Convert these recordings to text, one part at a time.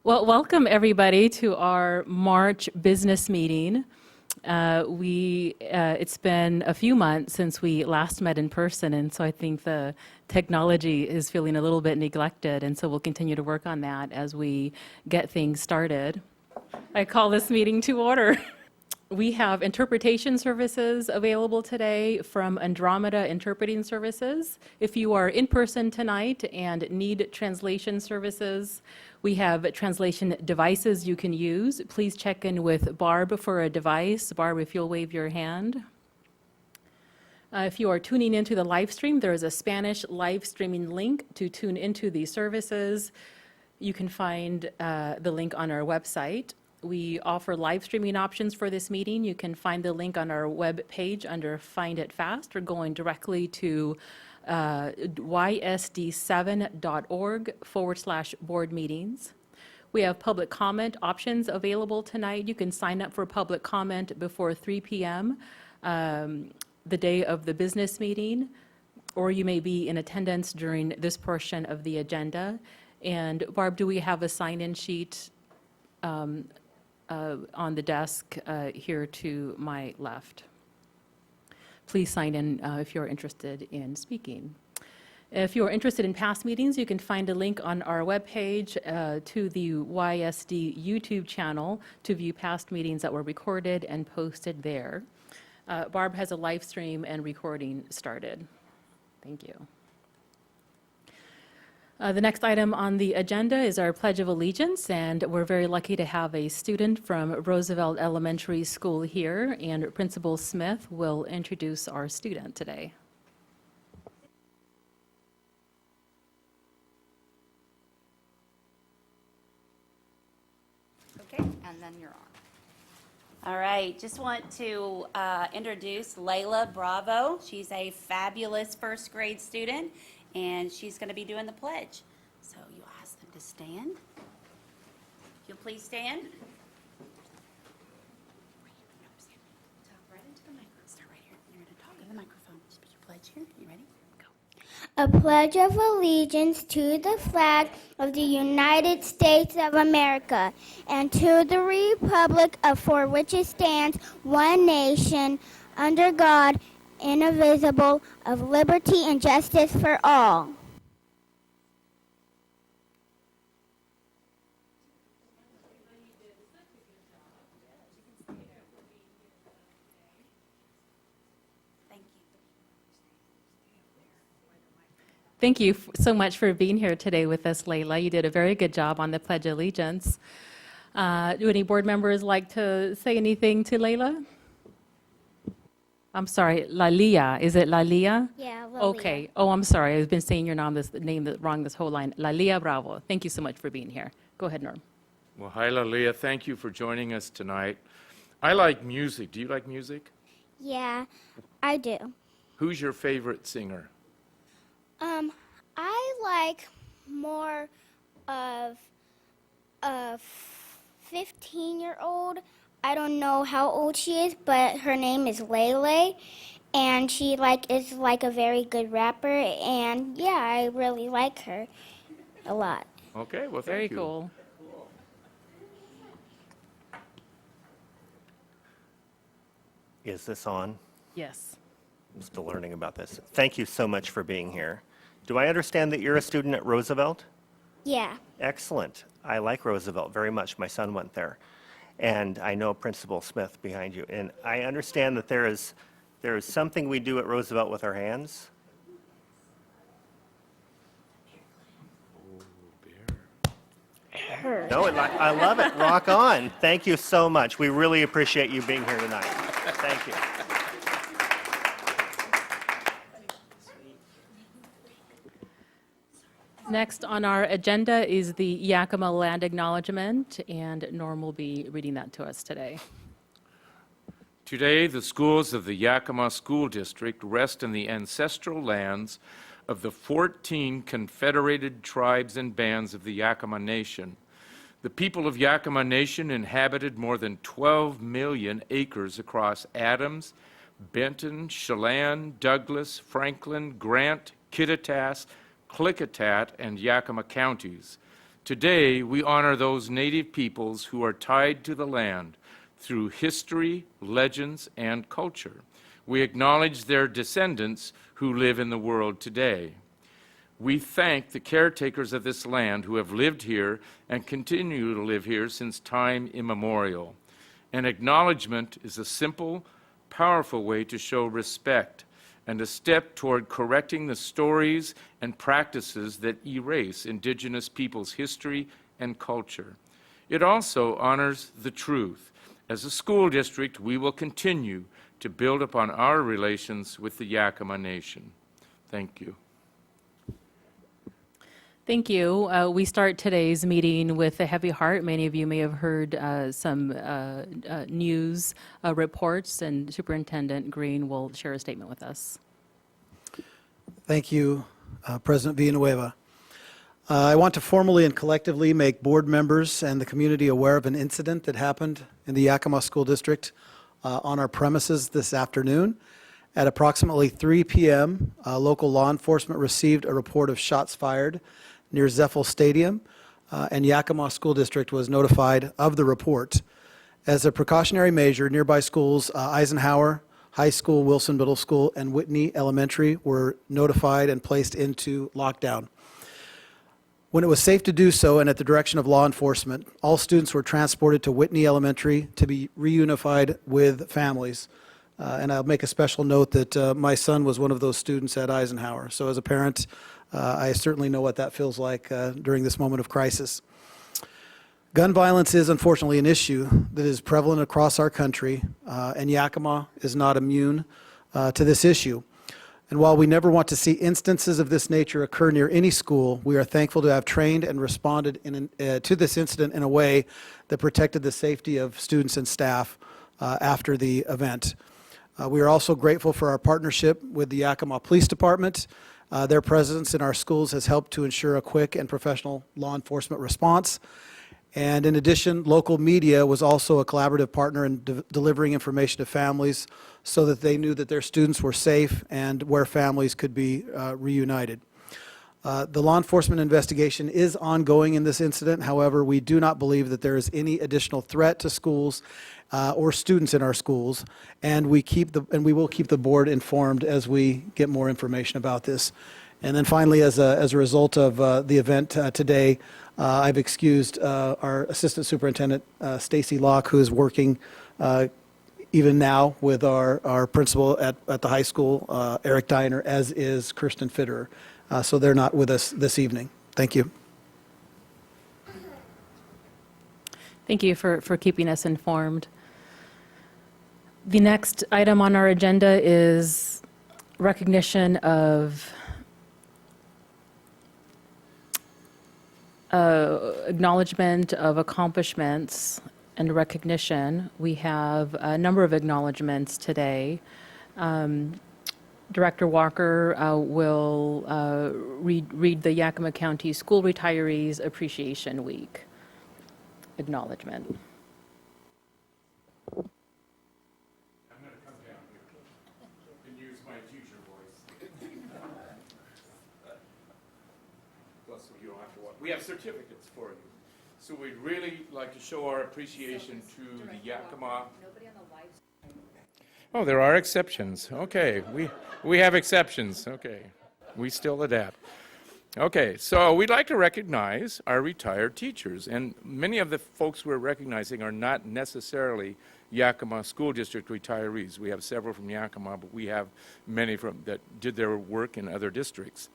Well, welcome everybody to our March business meeting. It's been a few months since we last met in person, and so I think the technology is feeling a little bit neglected, and so we'll continue to work on that as we get things started. I call this meeting to order. We have interpretation services available today from Andromeda Interpreting Services. If you are in person tonight and need translation services, we have translation devices you can use. Please check in with Barb for a device. Barb, if you'll wave your hand. If you are tuning into the live stream, there is a Spanish live streaming link to tune into these services. You can find the link on our website. We offer live streaming options for this meeting. You can find the link on our web page under Find It Fast or going directly to ysd7.org/board meetings. We have public comment options available tonight. You can sign up for public comment before 3 p.m. The day of the business meeting, or you may be in attendance during this portion of the agenda. And Barb, do we have a sign-in sheet on the desk here to my left? Please sign in if you're interested in speaking. If you're interested in past meetings, you can find a link on our webpage to the YSD YouTube channel to view past meetings that were recorded and posted there. Barb has a live stream and recording started. Thank you. The next item on the agenda is our Pledge of Allegiance, and we're very lucky to have a student from Roosevelt Elementary School here, and Principal Smith will introduce our student today. Okay, and then you're on. All right, just want to introduce Layla Bravo. She's a fabulous first grade student, and she's going to be doing the pledge. So you ask them to stand. If you'll please stand. Talk right into the microphone. Start right here. You're going to talk in the microphone. Speak your pledge here. You ready? Go. A pledge of allegiance to the flag of the United States of America and to the republic for which it stands, one nation, under God, indivisible, of liberty and justice for all. Thank you so much for being here today with us, Layla. You did a very good job on the Pledge of Allegiance. Do any board members like to say anything to Layla? I'm sorry, Lalia. Is it Lalia? Yeah, Lilia. Okay. Oh, I'm sorry. I've been saying your name wrong this whole line. Lalia Bravo. Thank you so much for being here. Go ahead, Norm. Well, hi, Lalia. Thank you for joining us tonight. I like music. Do you like music? Yeah, I do. Who's your favorite singer? I like more of a 15-year-old. I don't know how old she is, but her name is Lele, and she is a very good rapper, and yeah, I really like her a lot. Okay, well, Very thank you. cool. Is this on? Yes. I'm still learning about this. Thank you so much for being here. Do I understand that you're a student at Roosevelt? Yeah. Excellent. I like Roosevelt very much. My son went there. And I know Principal Smith behind you. And I understand that there is something we do at Roosevelt with our hands. No, I love it. Rock on. Thank you so much. We really appreciate you being here tonight. Thank you. Next on our agenda is the Yakima land acknowledgement, and Norm will be reading that to us today. Today, the schools of the Yakima School District rest in the ancestral lands of the 14 confederated tribes and bands of the Yakima Nation. The people of Yakima Nation inhabited more than 12 million acres across Adams, Benton, Chelan, Douglas, Franklin, Grant, Kittitas, Klickitat, and Yakima counties. Today, we honor those Native peoples who are tied to the land through history, legends, and culture. We acknowledge their descendants who live in the world today. We thank the caretakers of this land who have lived here and continue to live here since time immemorial. An acknowledgement is a simple, powerful way to show respect and a step toward correcting the stories and practices that erase Indigenous peoples' history and culture. It also honors the truth. As a school district, we will continue to build upon our relations with the Yakima Nation. Thank you. Thank you. We start today's meeting with a heavy heart. Many of you may have heard some news reports, and Superintendent Green will share a statement with us. Thank you, President Villanueva. I want to formally and collectively make board members and the community aware of an incident that happened in the Yakima School District on our premises this afternoon. At approximately 3 p.m., local law enforcement received a report of shots fired near Zeffel Stadium, and Yakima School District was notified of the report. As a precautionary measure, nearby schools Eisenhower High School, Wilson Middle School, and Whitney Elementary were notified and placed into lockdown. When it was safe to do so, and at the direction of law enforcement, all students were transported to Whitney Elementary to be reunified with families. And I'll make a special note that my son was one of those students at Eisenhower. So as a parent, I certainly know what that feels like during this moment of crisis. Gun violence is unfortunately an issue that is prevalent across our country, and Yakima is not immune to this issue. And while we never want to see instances of this nature occur near any school, we are thankful to have trained and responded to this incident in a way that protected the safety of students and staff after the event. We are also grateful for our partnership with the Yakima Police Department. Their presence in our schools has helped to ensure a quick and professional law enforcement response. And in addition, local media was also a collaborative partner in delivering information to families so that they knew that their students were safe and where families could be reunited. The law enforcement investigation is ongoing in this incident. However, we do not believe that there is any additional threat to schools or students in our schools, and we will keep the board informed as we get more information about this. And then finally, as a result of the event today, I've excused our Assistant Superintendent, Stacy Locke, who is working even now with our principal at the high school, Eric Diner, as is Kirsten Fitterer. So they're not with us this evening. Thank you. Thank you for keeping us informed. The next item on our agenda is recognition of acknowledgement of accomplishments and recognition. We have a number of acknowledgements today. Director Walker will read the Yakima County School Retirees Appreciation Week acknowledgement. I'm going to come down here and use my teacher voice. Plus, you don't have to watch. We have certificates for you. So we'd really like to show our appreciation to the Yakima. Oh, there are exceptions. Okay, we have exceptions. Okay, we still adapt. Okay, so we'd like to recognize our retired teachers, and many of the folks we're recognizing are not necessarily Yakima School District retirees. We have several from Yakima, but we have many that did their work in other districts.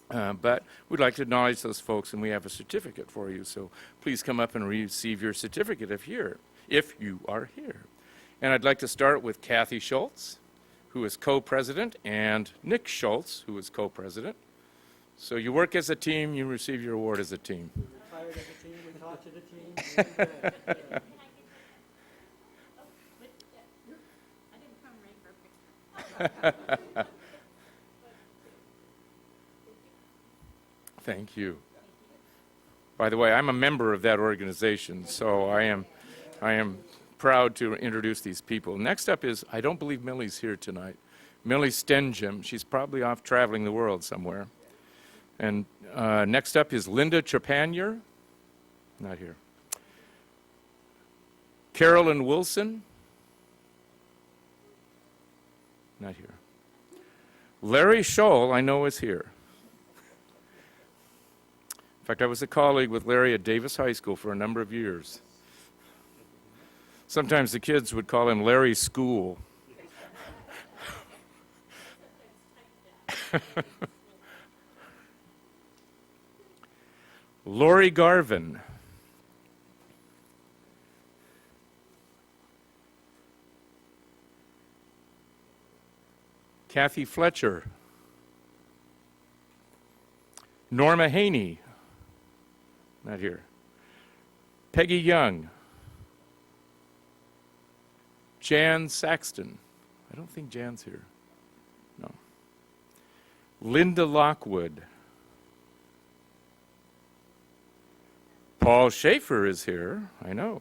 But we'd like to acknowledge those folks, and we have a certificate for you. So please come up and receive your certificate if you are here. And I'd like to start with Kathy Schultz, who is co-president, and Nick Schultz, who is co-president. So you work as a team, you receive your award as a team. We retired as a team, we taught as a team. Thank you. By the way, I'm a member of that organization, so I am proud to introduce these people. Next up is, I don't believe Millie's here tonight. Millie Stenjum, she's probably off traveling the world somewhere. And next up is Linda Trepanier, not here. Carolyn Wilson, not here. Larry Scholl, I know, is here. In fact, I was a colleague with Larry at Davis High School for a number of years. Sometimes the kids would call him Larry School. Lori Garvin. Kathy Fletcher. Norma Haney. Not here. Peggy Young. Jan Saxton. I don't think Jan's here. No. Linda Lockwood. Paul Schaefer is here, I know.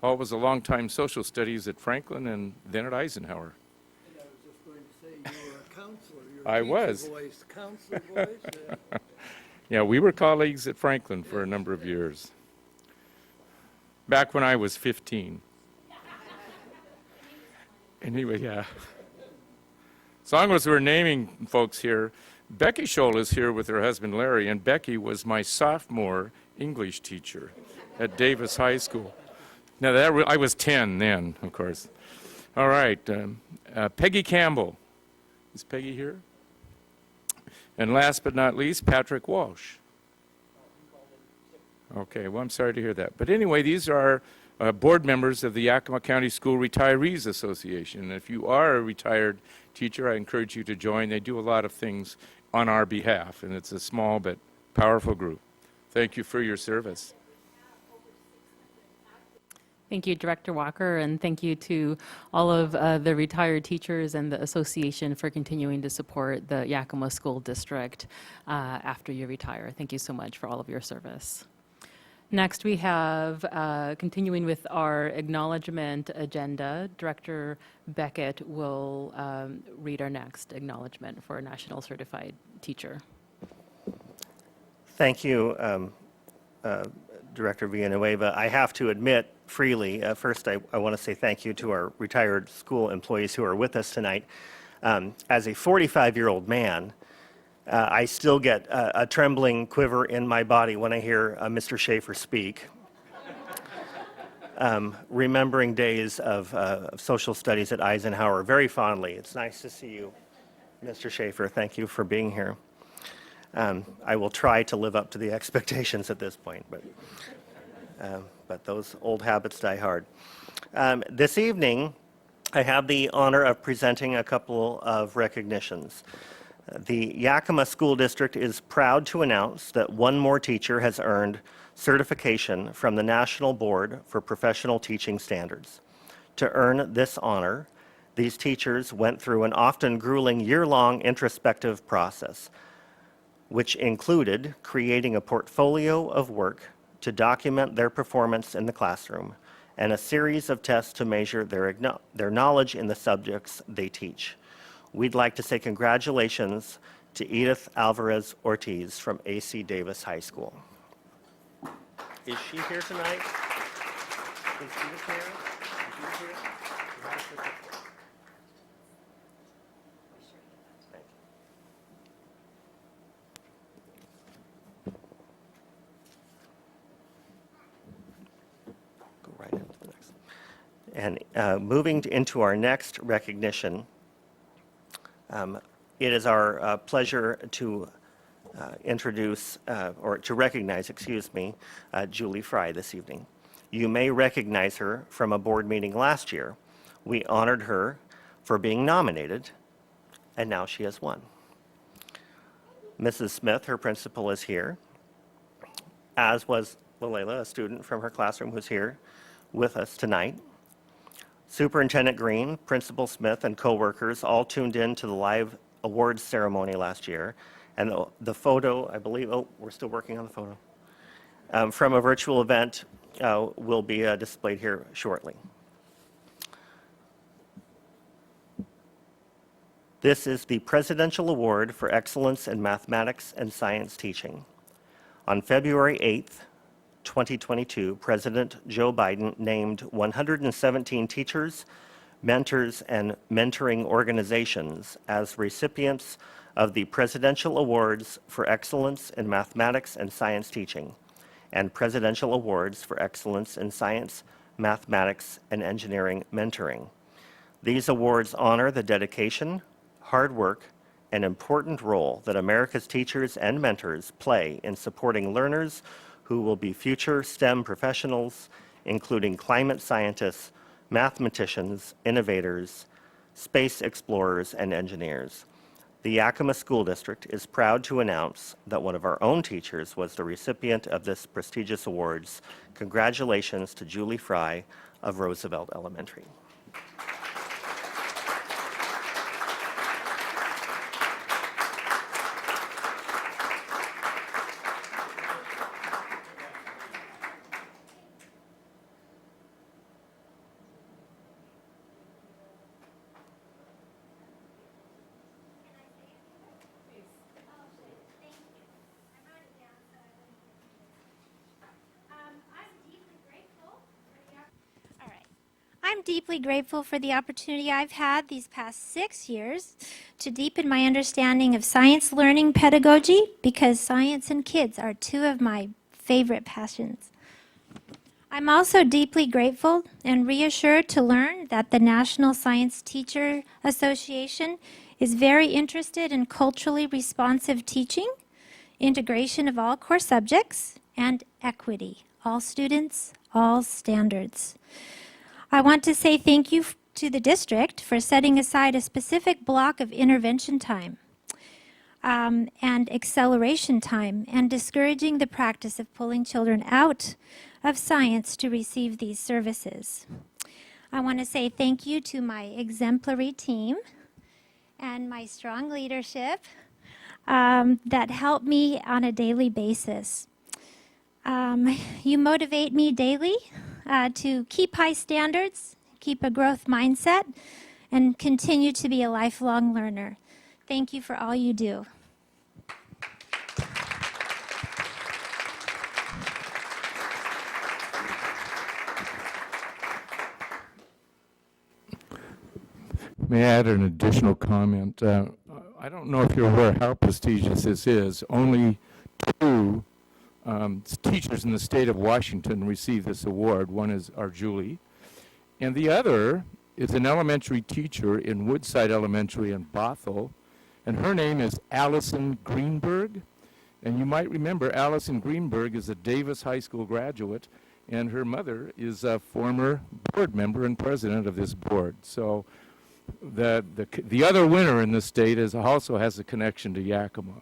Paul was a longtime social studies at Franklin and then at Eisenhower. I was just going to say, you were a counselor. You were I a was. teacher voice, counselor voice. Yeah, we were colleagues at Franklin for a number of years. Back when I was 15. Anyway, yeah. As long as we're naming folks here, Becky Scholl is here with her husband Larry, and Becky was my sophomore English teacher at Davis High School. Now, I was 10 then, of course. All right, Peggy Campbell. Is Peggy here? And last but not least, Patrick Walsh. Okay, well, I'm sorry to hear that. But anyway, these are board members of the Yakima County School Retirees Association. And if you are a retired teacher, I encourage you to join. They do a lot of things on our behalf, and it's a small but powerful group. Thank you for your service. Thank you, Director Walker, and thank you to all of the retired teachers and the association for continuing to support the Yakima School District after you retire. Thank you so much for all of your service. Next, we have, continuing with our acknowledgement agenda, Director Beckett will read our next acknowledgement for a National Certified Teacher. Thank you, Director Villanueva. I have to admit freely, first I want to say thank you to our retired school employees who are with us tonight. As a 45-year-old man, I still get a trembling quiver in my body when I hear Mr. Schaefer speak. Remembering days of social studies at Eisenhower very fondly. It's nice to see you, Mr. Schaefer. Thank you for being here. I will try to live up to the expectations at this point, but those old habits die hard. This evening, I have the honor of presenting a couple of recognitions. The Yakima School District is proud to announce that one more teacher has earned certification from the National Board for Professional Teaching Standards. To earn this honor, these teachers went through an often grueling year-long introspective process, which included creating a portfolio of work to document their performance in the classroom and a series of tests to measure their knowledge in the subjects they teach. We'd like to say congratulations to Edith Alvarez Ortiz from A.C. Davis High School. Is she here tonight? Is Edith here? Is Edith here? Thank you. Go right into the next. And moving into our next recognition, it is our pleasure to introduce, or to recognize, excuse me, Julie Fry this evening. You may recognize her from a board meeting last year. We honored her for being nominated, and now she has won. Mrs. Smith, her principal, is here, as was Lalela, a student from her classroom who's here with us tonight. Superintendent Green, Principal Smith, and coworkers all tuned in to the live awards ceremony last year. And the photo, I believe, oh, we're still working on the photo, from a virtual event will be displayed here shortly. This is the Presidential Award for Excellence in Mathematics and Science Teaching. On February 8th, 2022, President Joe Biden named 117 teachers, mentors, and mentoring organizations as recipients of the Presidential Awards for Excellence in Mathematics and Science Teaching and Presidential Awards for Excellence in Science, Mathematics, and Engineering Mentoring. These awards honor the dedication, hard work, and important role that America's teachers and mentors play in supporting learners who will be future STEM professionals, including climate scientists, mathematicians, innovators, space explorers, and engineers. The Yakima School District is proud to announce that one of our own teachers was the recipient of this prestigious awards. Congratulations to Julie Fry of Roosevelt Elementary. I'm deeply grateful for the opportunity I've had these past 6 years to deepen my understanding of science learning pedagogy, because science and kids are two of my favorite passions. I'm also deeply grateful and reassured to learn that the National Science Teacher Association is very interested in culturally responsive teaching, integration of all core subjects, and equity, all students, all standards. I want to say thank you to the district for setting aside a specific block of intervention time and acceleration time, and discouraging the practice of pulling children out of science to receive these services. I want to say thank you to my exemplary team and my strong leadership that help me on a daily basis. You motivate me daily to keep high standards, keep a growth mindset, and continue to be a lifelong learner. Thank you for all you do. May I add an additional comment? I don't know if you're aware how prestigious this is. Only two teachers in the state of Washington receive this award. One is our Julie, and the other is an elementary teacher in Woodside Elementary in Bothell, and her name is Allison Greenberg. And you might remember Allison Greenberg is a Davis High School graduate, and her mother is a former board member and president of this board. So the other winner in the state also has a connection to Yakima.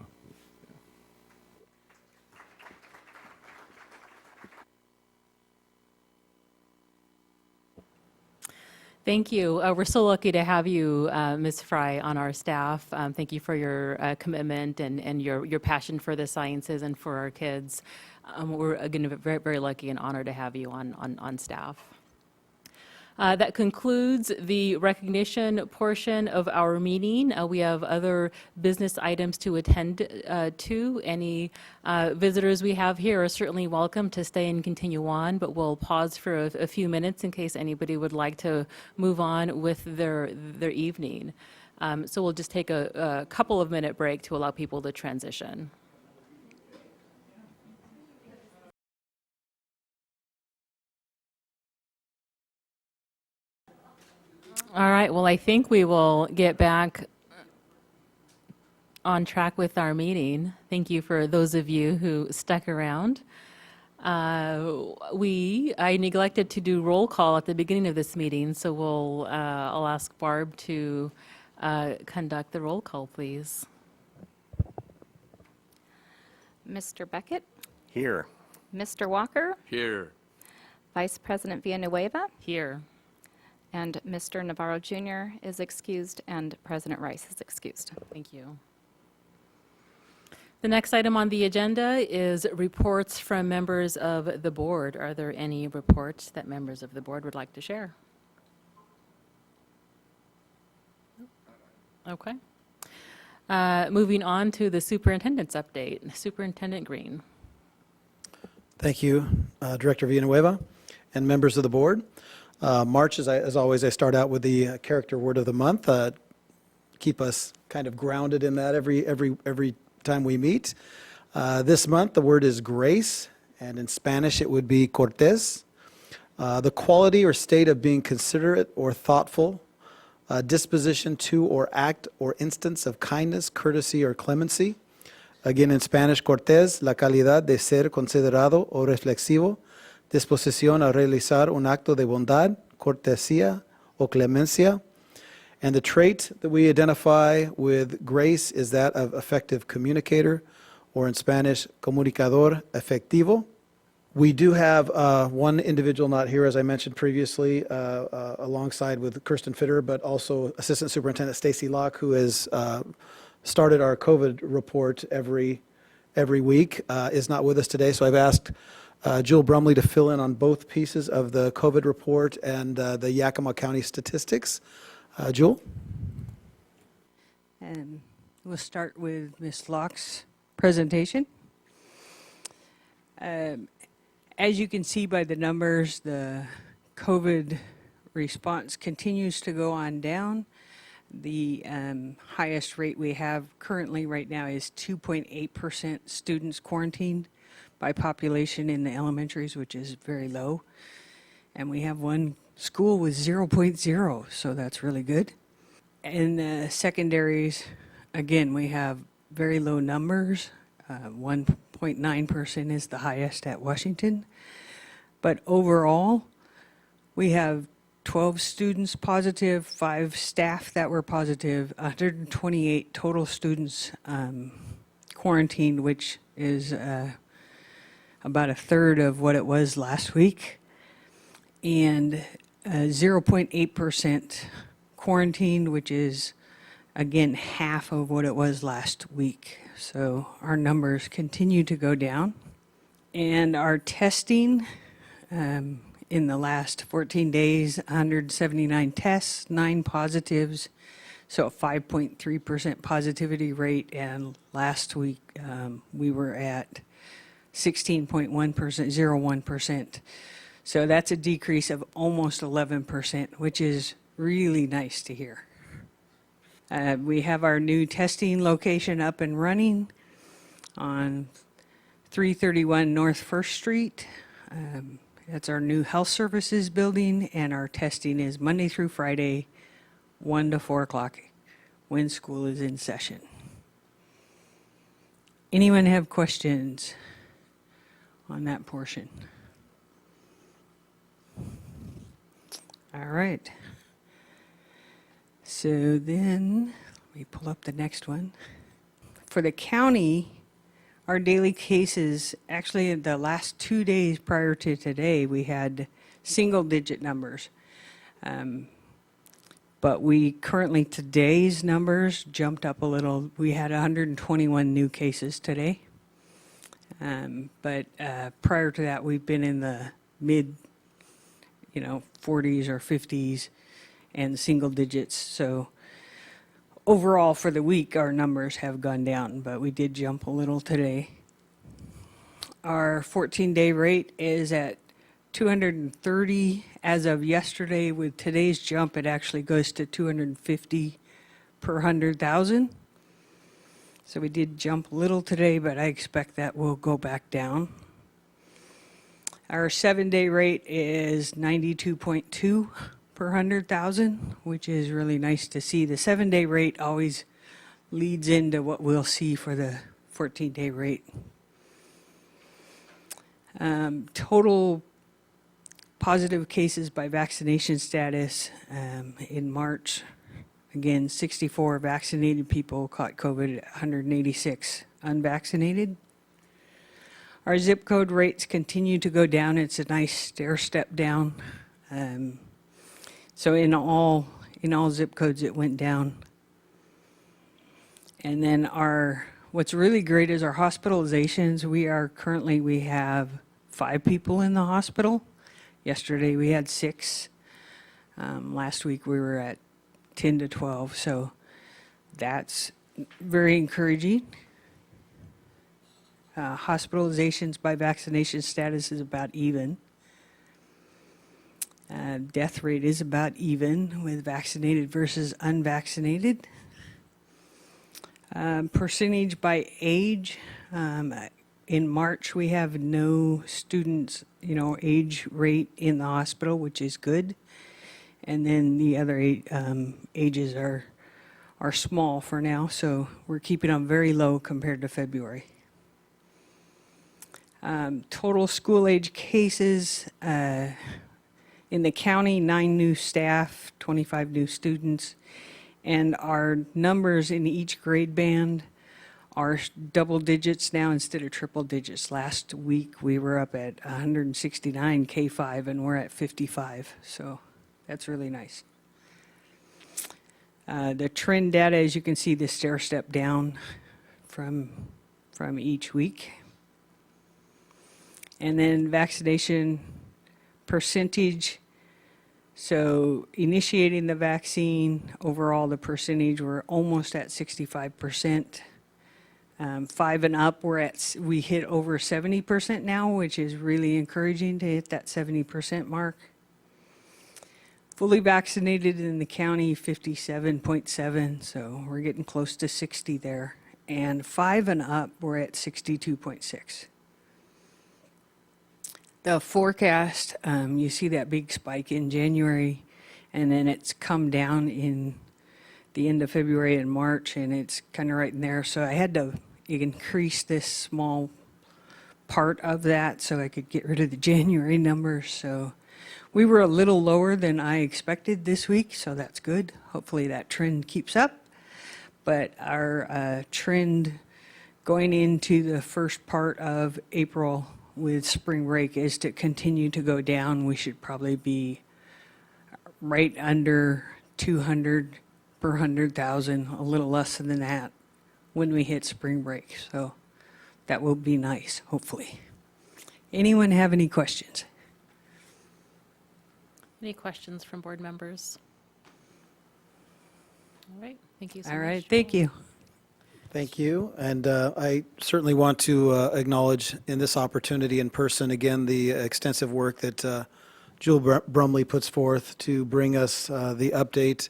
Thank you. We're so lucky to have you, Ms. Fry, on our staff. Thank you for your commitment and your passion for the sciences and for our kids. We're, again, very, very lucky and honored to have you on staff. That concludes the recognition portion of our meeting. We have other business items to attend to. Any visitors we have here are certainly welcome to stay and continue on, but we'll pause for a few minutes in case anybody would like to move on with their evening. So we'll just take a couple of minute break to allow people to transition. All right, well, I think we will get back on track with our meeting. Thank you for those of you who stuck around. I neglected to do roll call at the beginning of this meeting, so I'll ask Barb to conduct the roll call, please. Mr. Beckett, Here. Mr. Walker, Here. Vice President Villanueva, Here. and Mr. Navarro Jr. is excused, and President Rice is excused. Thank you. The next item on the agenda is reports from members of the board. Are there any reports that members of the board would like to share? Okay. Moving on to the superintendent's update. Superintendent Green. Thank you, Director Villanueva and members of the board. March, as always, I start out with the character word of the month. Keep us kind of grounded in that every time we meet. This month, the word is grace, and in Spanish, it would be cortés. The quality or state of being considerate or thoughtful, disposition to or act or instance of kindness, courtesy, or clemency. Again, in Spanish, cortés, la calidad de ser considerado o reflexivo, disposición a realizar un acto de bondad, cortesía o clemencia. And the trait that we identify with grace is that of effective communicator, or in Spanish, comunicador efectivo. We do have one individual not here, as I mentioned previously, alongside with Kirsten Fitter, but also Assistant Superintendent Stacy Locke, who has started our COVID report every week, is not with us today. So I've asked Jewel Brumley to fill in on both pieces of the COVID report and the Yakima County statistics. Jewel? And we'll start with Ms. Locke's presentation. As you can see by the numbers, the COVID response continues to go on down. The highest rate we have currently right now is 2.8% students quarantined by population in the elementaries, which is very low. And we have one school with 0.0, so that's really good. In the secondaries, again, we have very low numbers. 1.9% is the highest at Washington. But overall, we have 12 students positive, 5 staff that were positive, 128 total students quarantined, which is about a third of what it was last week, and 0.8% quarantined, which is, again, half of what it was last week. So our numbers continue to go down. And our testing, in the last 14 days, 179 tests, 9 positives, so a 5.3% positivity rate. And last week, we were at 16.1%, 0.1%. So that's a decrease of almost 11%, which is really nice to hear. We have our new testing location up and running on 331 North First Street. That's our new health services building, and our testing is Monday through Friday, 1 to 4 o'clock, when school is in session. Anyone have questions on that portion? All right. So then, let me pull up the next one. For the county, our daily cases, actually in the last 2 days prior to today, we had single-digit numbers. But we currently, today's numbers jumped up a little. We had 121 new cases today. But prior to that, we've been in the mid, 40s or 50s and single digits. So overall for the week, our numbers have gone down, but we did jump a little today. Our 14-day rate is at 230 as of yesterday. With today's jump, it actually goes to 250 per 100,000. So we did jump a little today, but I expect that will go back down. Our 7-day rate is 92.2 per 100,000, which is really nice to see. The 7-day rate always leads into what we'll see for the 14-day rate. Total positive cases by vaccination status in March. Again, 64 vaccinated people caught COVID, 186 unvaccinated. Our zip code rates continue to go down. It's a nice stair step down. So in all zip codes, it went down. And then what's really great is our hospitalizations. We have 5 people in the hospital. Yesterday we had 6. Last week we were at 10 to 12. So that's very encouraging. Hospitalizations by vaccination status is about even. Death rate is about even with vaccinated versus unvaccinated. Percentage by age, in March, we have no students, age rate in the hospital, which is good. And then the other ages are small for now, so we're keeping them very low compared to February. Total school age cases, in the county, 9 new staff, 25 new students, and our numbers in each grade band are double digits now instead of triple digits. Last week, we were up at 169 K5, and we're at 55, so that's really nice. The trend data, as you can see, the stair step down from each week. And then vaccination percentage. So initiating the vaccine, overall the percentage, we're almost at 65%. 5 and up, we hit over 70% now, which is really encouraging to hit that 70% mark. Fully vaccinated in the county, 57.7, so we're getting close to 60 there. And 5 and up, we're at 62.6. The forecast, you see that big spike in January, and then it's come down in the end of February and March, and it's kind of right in there. So I had to increase this small part of that so I could get rid of the January numbers. So we were a little lower than I expected this week, so that's good. Hopefully that trend keeps up. But our trend going into the first part of April with spring break is to continue to go down. We should probably be right under 200 per 100,000, a little less than that when we hit spring break. So that will be nice, hopefully. Anyone have any questions? Any questions from board members? All right, thank you so much. All right, thank you. Thank you. And I certainly want to acknowledge in this opportunity in person, again, the extensive work that Jewel Brumley puts forth to bring us the update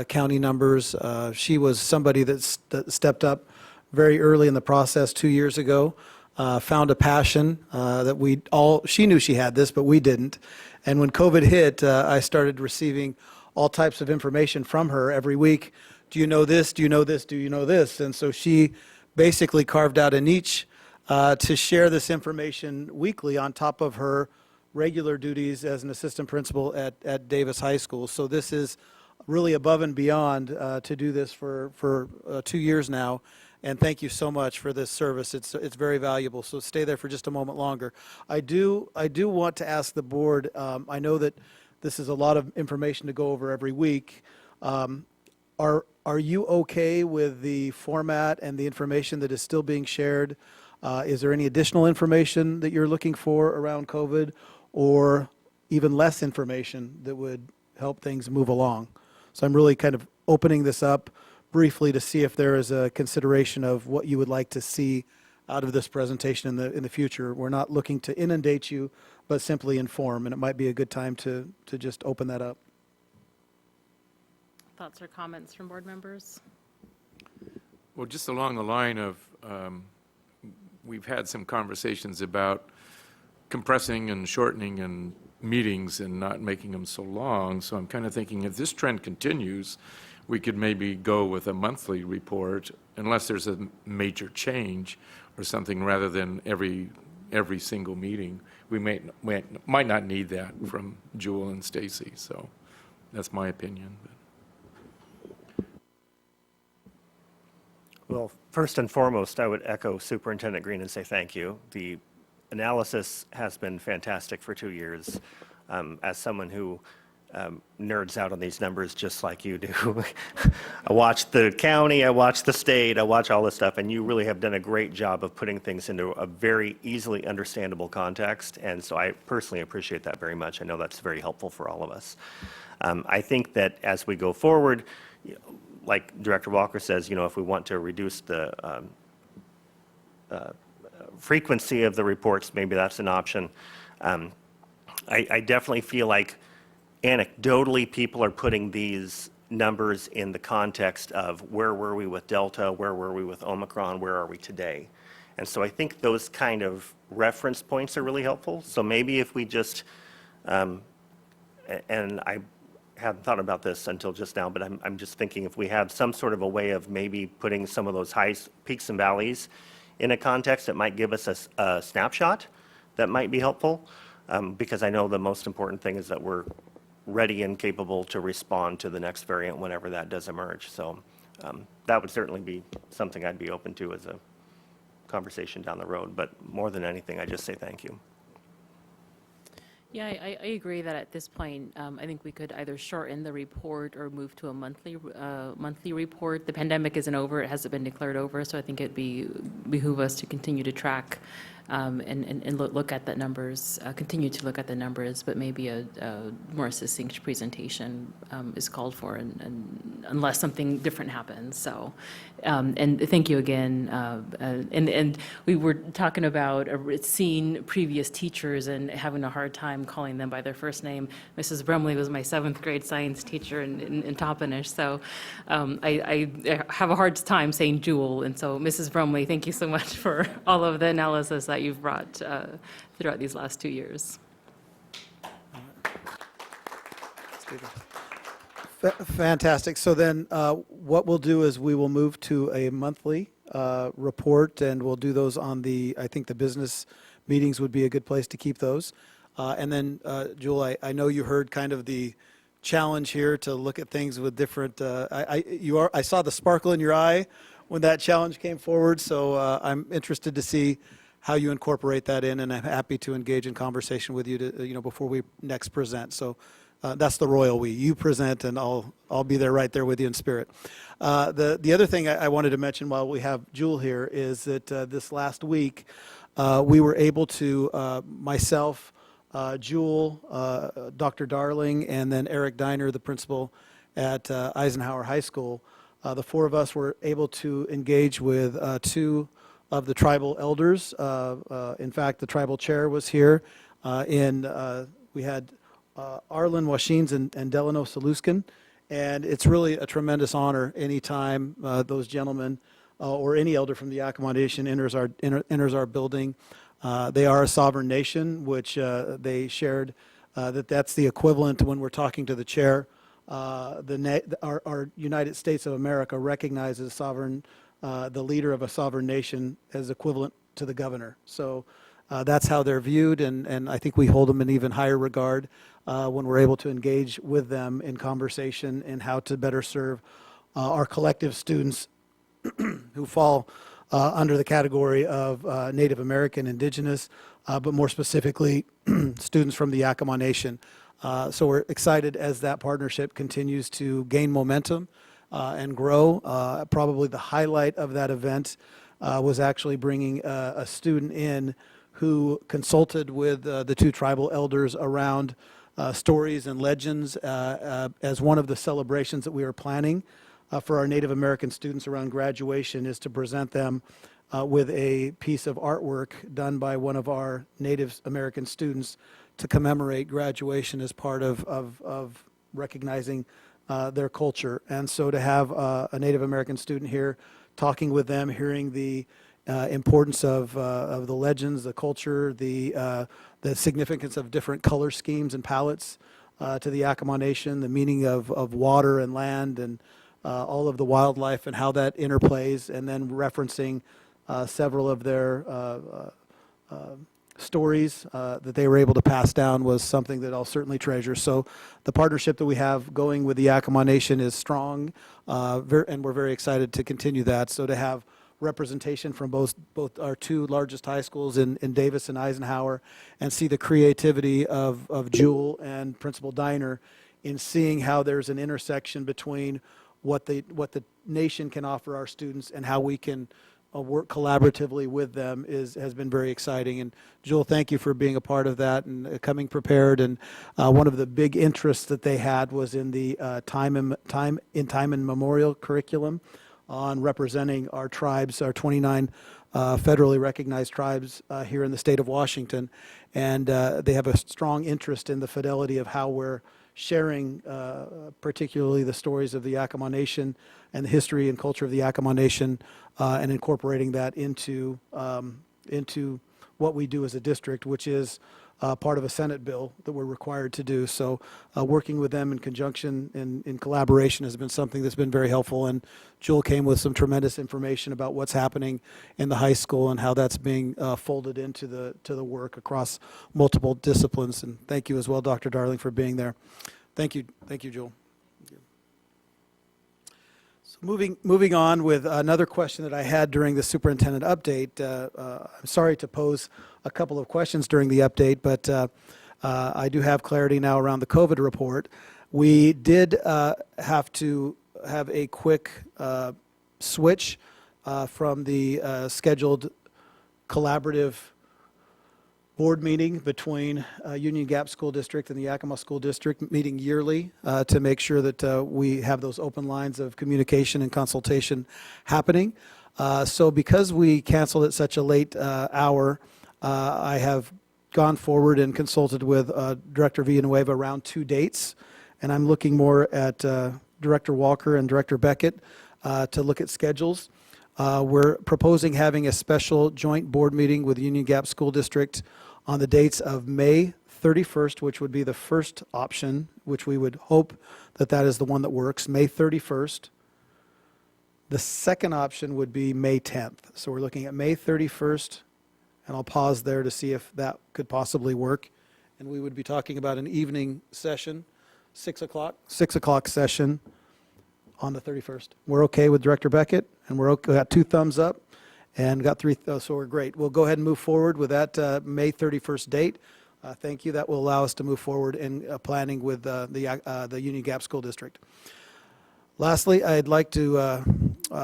county numbers. She was somebody that stepped up very early in the process 2 years ago, found a passion that she knew she had this, but we didn't. And when COVID hit, I started receiving all types of information from her every week. Do you know this? Do you know this? Do you know this? And so she basically carved out a niche to share this information weekly on top of her regular duties as an assistant principal at Davis High School. So this is really above and beyond to do this for 2 years now. And thank you so much for this service. It's very valuable. So stay there for just a moment longer. I do want to ask the board. I know that this is a lot of information to go over every week. Are you okay with the format and the information that is still being shared? Is there any additional information that you're looking for around COVID, or even less information that would help things move along? So I'm really kind of opening this up briefly to see if there is a consideration of what you would like to see out of this presentation in the future. We're not looking to inundate you, but simply inform, and it might be a good time to just open that up. Thoughts or comments from board members? Well, just along the line of, we've had some conversations about compressing and shortening and meetings and not making them so long. So I'm kind of thinking if this trend continues, we could maybe go with a monthly report, unless there's a major change or something, rather than every single meeting. We might not need that from Jewel and Stacy. So that's my opinion. Well, first and foremost, I would echo Superintendent Green and say thank you. The analysis has been fantastic for 2 years. As someone who nerds out on these numbers just like you do, I watch the county, I watch the state, I watch all this stuff, and you really have done a great job of putting things into a very easily understandable context, and so I personally appreciate that very much. I know that's very helpful for all of us. I think that as we go forward, like Director Walker says, if we want to reduce the frequency of the reports, maybe that's an option. I definitely feel like anecdotally people are putting these numbers in the context of where were we with Delta, where were we with Omicron, where are we today? And so I think those kind of reference points are really helpful. So maybe if we just, and I hadn't thought about this until just now, but I'm just thinking if we have some sort of a way of maybe putting some of those high peaks and valleys in a context that might give us a snapshot that might be helpful, because I know the most important thing is that we're ready and capable to respond to the next variant whenever that does emerge. So that would certainly be something I'd be open to as a conversation down the road. But more than anything, I just say thank you. Yeah, I agree that at this point, I think we could either shorten the report or move to a monthly report. The pandemic isn't over; it hasn't been declared over, so I think it'd behoove us to continue to track and look at the numbers, continue to look at the numbers, but maybe a more succinct presentation is called for, and unless something different happens. So, and thank you again. And we were talking about seeing previous teachers and having a hard time calling them by their first name. Mrs. Brumley was my 7th grade science teacher in Toppenish, so I have a hard time saying Jewel. And so, Mrs. Brumley, thank you so much for all of the analysis that you've brought throughout these last 2 years. Fantastic. So then what we'll do is we will move to a monthly report, and we'll do those on I think the business meetings would be a good place to keep those. And then, Jewel, I know you heard kind of the challenge here to look at things with different, I saw the sparkle in your eye when that challenge came forward, so I'm interested to see how you incorporate that in, and I'm happy to engage in conversation with you to, before we next present. So that's the royal we. You present, and I'll be there right there with you in spirit. The other thing I wanted to mention while we have Jewel here is that this last week we were able to, myself, Jewel, Dr. Darling, and then Eric Diner, the principal at Eisenhower High School, the 4 of us were able to engage with 2 of the tribal elders. In fact, the tribal chair was here. We had Arlen Washins and Delano Saluskin, and it's really a tremendous honor anytime those gentlemen or any elder from the Yakima Nation enters our building. They are a sovereign nation, which they shared that's the equivalent when we're talking to the chair. Our United States of America recognizes the leader of a sovereign nation as equivalent to the governor. So that's how they're viewed, and I think we hold them in even higher regard when we're able to engage with them in conversation and how to better serve our collective students who fall under the category of Native American, Indigenous, but more specifically, students from the Yakima Nation. So we're excited as that partnership continues to gain momentum and grow. Probably the highlight of that event was actually bringing a student in who consulted with the 2 tribal elders around stories and legends as one of the celebrations that we are planning for our Native American students around graduation is to present them with a piece of artwork done by one of our Native American students to commemorate graduation as part of recognizing their culture. And so to have a Native American student here talking with them, hearing the importance of the legends, the culture, the significance of different color schemes and palettes to the Yakima Nation, the meaning of water and land and all of the wildlife and how that interplays, and then referencing several of their stories that they were able to pass down was something that I'll certainly treasure. So the partnership that we have going with the Yakima Nation is strong, and we're very excited to continue that. So to have representation from both our 2 largest high schools in Davis and Eisenhower, and see the creativity of Jewel and Principal Diner in seeing how there's an intersection between what the nation can offer our students and how we can work collaboratively with them has been very exciting. And Jewel, thank you for being a part of that and coming prepared. And one of the big interests that they had was in the time and memorial curriculum on representing our tribes, our 29 federally recognized tribes here in the state of Washington. And they have a strong interest in the fidelity of how we're sharing particularly the stories of the Yakima Nation and the history and culture of the Yakima Nation and incorporating that into what we do as a district, which is part of a Senate bill that we're required to do. So working with them in conjunction and in collaboration has been something that's been very helpful. And Jewel came with some tremendous information about what's happening in the high school and how that's being folded into the work across multiple disciplines. And thank you as well, Dr. Darling, for being there. Thank you, Jewel. So moving on with another question that I had during the superintendent update. I'm sorry to pose a couple of questions during the update, but I do have clarity now around the COVID report. We did have to have a quick switch from the scheduled collaborative board meeting between Union Gap School District and the Yakima School District, meeting yearly to make sure that we have those open lines of communication and consultation happening. So because we canceled at such a late hour, I have gone forward and consulted with Director Villanueva around 2 dates, and I'm looking more at Director Walker and Director Beckett to look at schedules. We're proposing having a special joint board meeting with Union Gap School District on the dates of May 31st, which would be the first option, which we would hope that that is the one that works, May 31st. The second option would be May 10th. So we're looking at May 31st, and I'll pause there to see if that could possibly work. And we would be talking about an evening session, 6 o'clock session on the 31st. We're okay with Director Beckett, and we got 2 thumbs up and got 3, so we're great. We'll go ahead and move forward with that May 31st date. Thank you. That will allow us to move forward in planning with the Union Gap School District. Lastly, I'd like to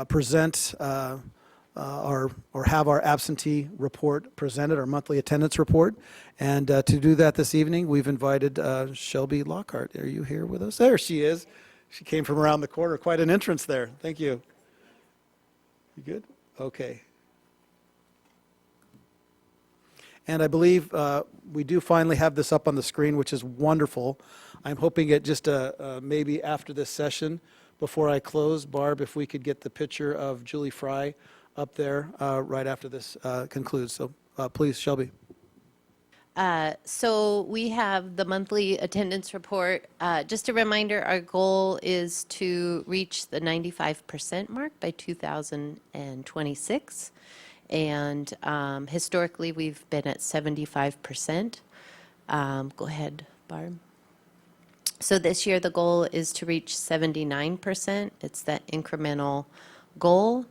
present or have our absentee report presented, our monthly attendance report. And to do that this evening, we've invited Shelby Lockhart. Are you here with us? There she is. She came from around the corner. Quite an entrance there. Thank you. You good? Okay. And I believe we do finally have this up on the screen, which is wonderful. I'm hoping it just maybe after this session, before I close, Barb, if we could get the picture of Julie Fry up there right after this concludes. So please, Shelby. So we have the monthly attendance report. Just a reminder, our goal is to reach the 95% mark by 2026. And historically, we've been at 75%. Go ahead, Barb. So this year, the goal is to reach 79%. It's that incremental goal.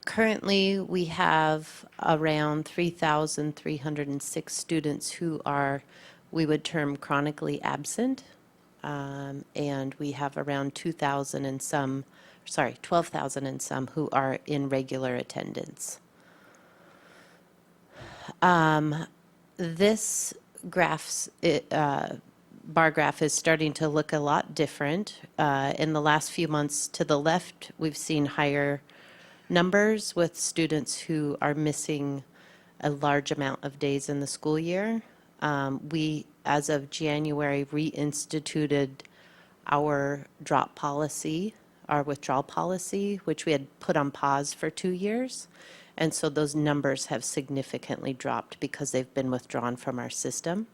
Currently, we have around 3,306 students who are, we would term, chronically absent. And we have around 12,000 and some who are in regular attendance. This bar graph is starting to look a lot different. In the last few months to the left, we've seen higher numbers with students who are missing a large amount of days in the school year. We, as of January, reinstituted our drop policy, our withdrawal policy, which we had put on pause for 2 years. And so those numbers have significantly dropped because they've been withdrawn from our system.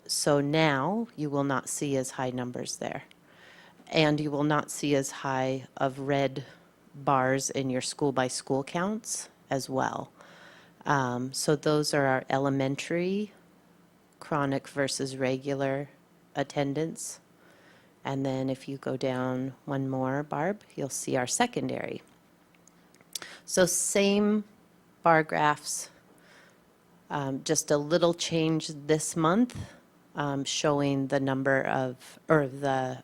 So now you will not see as high numbers there. And you will not see as high of red bars in your school by school counts as well. So those are our elementary chronic versus regular attendance. And then if you go down one more, Barb, you'll see our secondary. So same bar graphs, just a little change this month, showing the number of, or the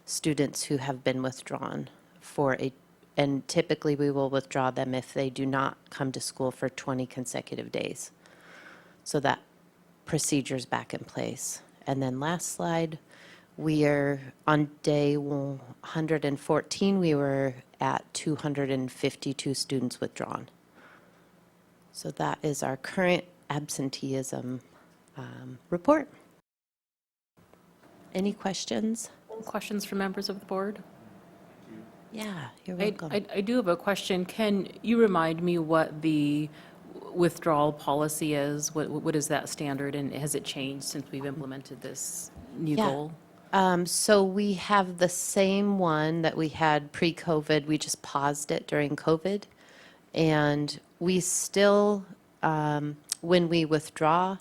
students who have been withdrawn for And typically, we will withdraw them if they do not come to school for 20 consecutive days. So that procedure's back in place. And then last slide, we are on day 114, we were at 252 students withdrawn. So that is our current absenteeism report. Any questions? Questions from members of the board? Yeah, you're I welcome. I do have a question. Can you remind me what the withdrawal policy is? What is that standard, and has it changed since we've implemented this new Yeah. goal? So we have the same one that we had pre-COVID. We just paused it during COVID. And we still, when we withdraw,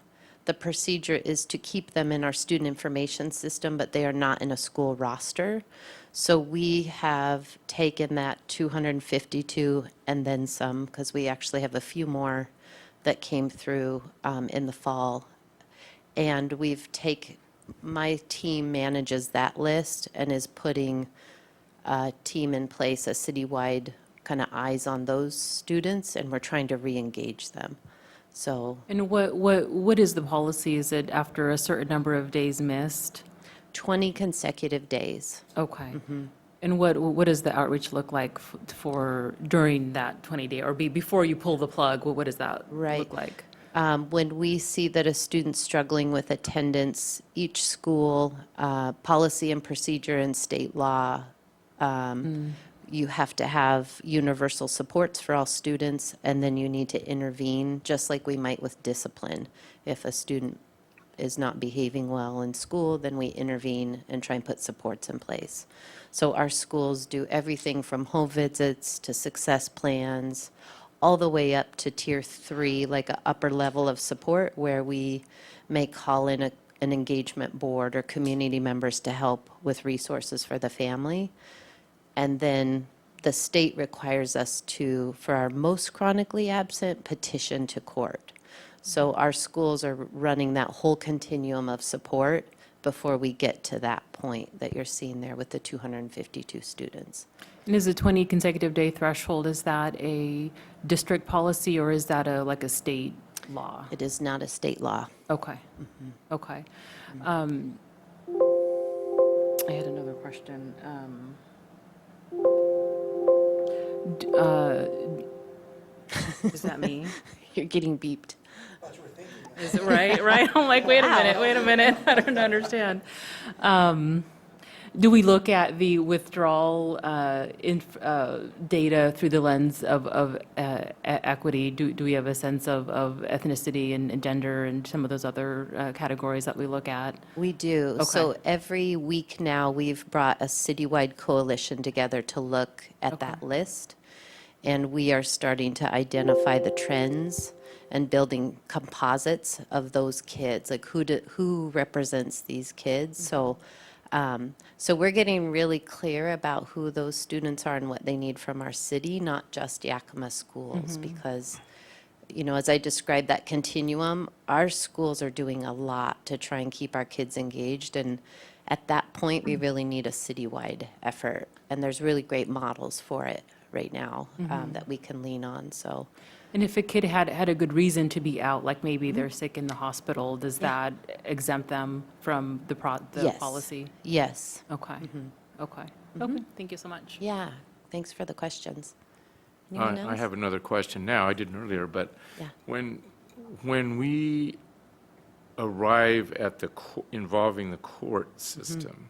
the procedure is to keep them in our student information system, but they are not in a school roster. So we have taken that 252 and then some, because we actually have a few more that came through in the fall. And my team manages that list and is putting a team in place, a citywide kind of eyes on those students, and we're trying to re-engage them. So And what is the policy? Is it after a certain number of days missed? 20 consecutive days. Okay. And what does the outreach look like for during that 20-day, or before you pull the plug? What does that Right. look like? When we see that a student's struggling with attendance, each school, policy and procedure and state law, you have to have universal supports for all students, and then you need to intervene, just like we might with discipline. If a student is not behaving well in school, then we intervene and try and put supports in place. So our schools do everything from home visits to success plans, all the way up to tier 3, like an upper level of support, where we may call in an engagement board or community members to help with resources for the family. And then the state requires us to, for our most chronically absent, petition to court. So our schools are running that whole continuum of support before we get to that point that you're seeing there with the 252 students. And is the 20 consecutive day threshold, is that a district policy, or is that like a state law? It is not a state law. Okay. Okay. I had another question. Is that me? You're getting beeped. Is it right? Right? I'm like, wait a minute. I don't understand. Do we look at the withdrawal data through the lens of equity? Do we have a sense of ethnicity and gender and some of those other categories that we look at? We do. Okay. So every week now, we've brought a citywide coalition together to look at that list. And we are starting to identify the trends and building composites of those kids, like who represents these kids. So we're getting really clear about who those students are and what they need from our city, not just Yakima schools, because, as I described that continuum, our schools are doing a lot to try and keep our kids engaged. And at that point, we really need a citywide effort. And there's really great models for it right now that we can lean on, so. And if a kid had a good reason to be out, like maybe they're sick in the hospital, does that exempt them from the Yes. policy? Yes. Okay. Okay. Okay. Thank you so much. Yeah, thanks for the questions. I Anyone else? have another question now. I didn't earlier, but Yeah. when we arrive at involving the court system,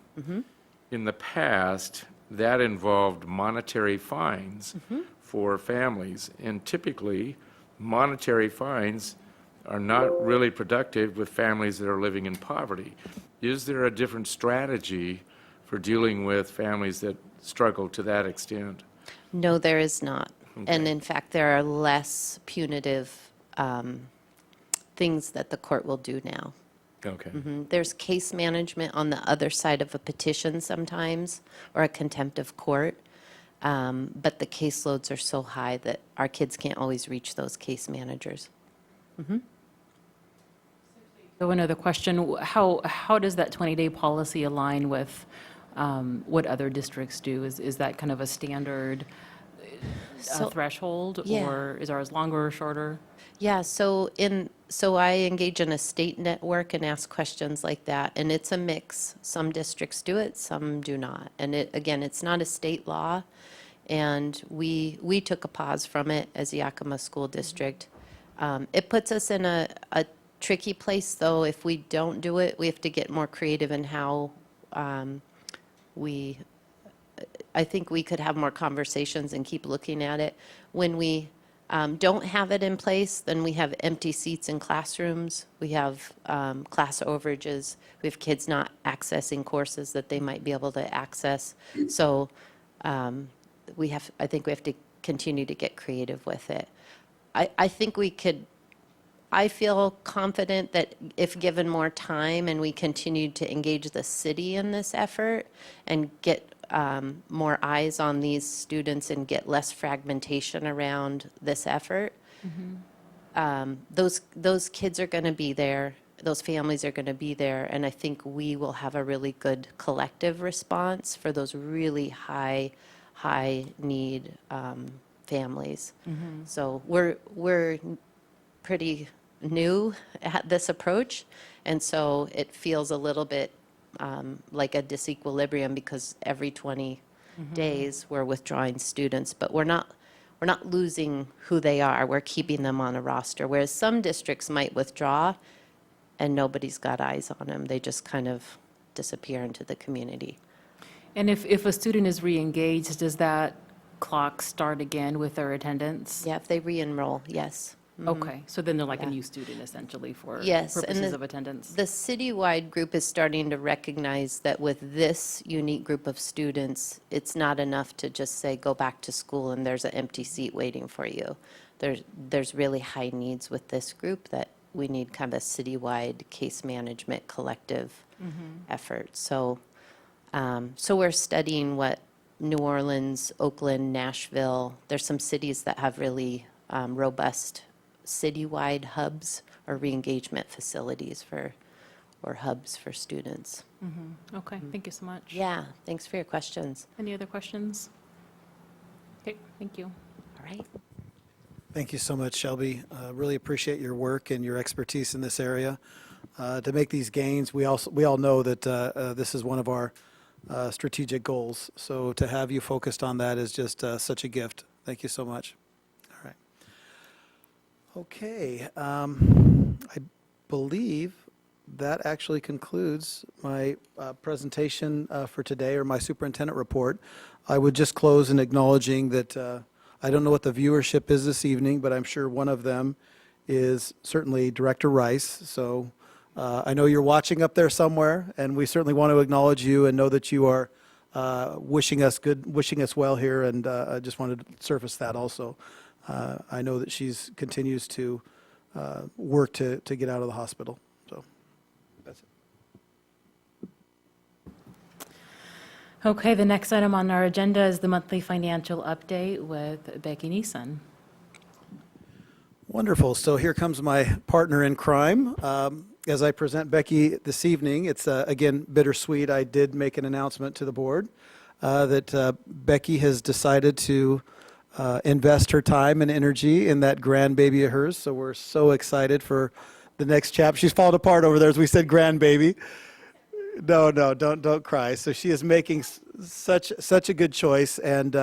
in the past, that involved monetary fines for families, and typically, monetary fines are not really productive with families that are living in poverty. Is there a different strategy for dealing with families that struggle to that extent? No, there is not. And Okay. in fact, there are less punitive things that the court will do now. Okay. There's case management on the other side of a petition sometimes, or a contempt of court. But the caseloads are so high that our kids can't always reach those case managers. So another question, how does that 20-day policy align with what other districts do? Is that kind of a standard So- threshold? Yeah. Or is ours longer or shorter? Yeah, so I engage in a state network and ask questions like that, and it's a mix. Some districts do it, some do not. And again, it's not a state law, and we took a pause from it as Yakima School District. It puts us in a tricky place, though. If we don't do it, we have to get more creative in how we, I think we could have more conversations and keep looking at it. When we don't have it in place, then we have empty seats in classrooms. We have class overages. We have kids not accessing courses that they might be able to access. So I think we have to continue to get creative with it. I think we could, I feel confident that if given more time and we continued to engage the city in this effort and get more eyes on these students and get less fragmentation around this effort, those kids are going to be there, those families are going to be there, and I think we will have a really good collective response for those really high need families. So we're pretty new at this approach, and so it feels a little bit like a disequilibrium because every 20 days we're withdrawing students, but we're not losing who they are. We're keeping them on a roster, whereas some districts might withdraw and nobody's got eyes on them. They just kind of disappear into the community. And if a student is re-engaged, does that clock start again with their attendance? Yeah, if they re-enroll, yes. Okay, so then they're like a Yeah. new student essentially for Yes, and purposes of attendance? The citywide group is starting to recognize that with this unique group of students, it's not enough to just say, go back to school and there's an empty seat waiting for you. There's really high needs with this group that we need kind of a citywide case management collective effort. So we're studying what New Orleans, Oakland, Nashville, there's some cities that have really robust citywide hubs or re-engagement facilities or hubs for students. Okay, thank you so much. Yeah, thanks for your questions. Any other questions? Okay, thank you. All right. Thank you so much, Shelby. Really appreciate your work and your expertise in this area. To make these gains, we all know that this is one of our strategic goals. So to have you focused on that is just such a gift. Thank you so much. All right. Okay. I believe that actually concludes my presentation for today, or my superintendent report. I would just close in acknowledging that I don't know what the viewership is this evening, but I'm sure one of them is certainly Director Rice. So I know you're watching up there somewhere, and we certainly want to acknowledge you and know that you are wishing us well here, and I just wanted to surface that also. I know that she's continues to work to get out of the hospital. So that's it. Okay, the next item on our agenda is the monthly financial update with Becky Neeson. Wonderful. So here comes my partner in crime. As I present Becky this evening, it's again bittersweet. I did make an announcement to the board that Becky has decided to invest her time and energy in that grandbaby of hers. So we're so excited for the next chapter. She's falling apart over there as we said grandbaby. No, don't cry. So she is making such a good choice. And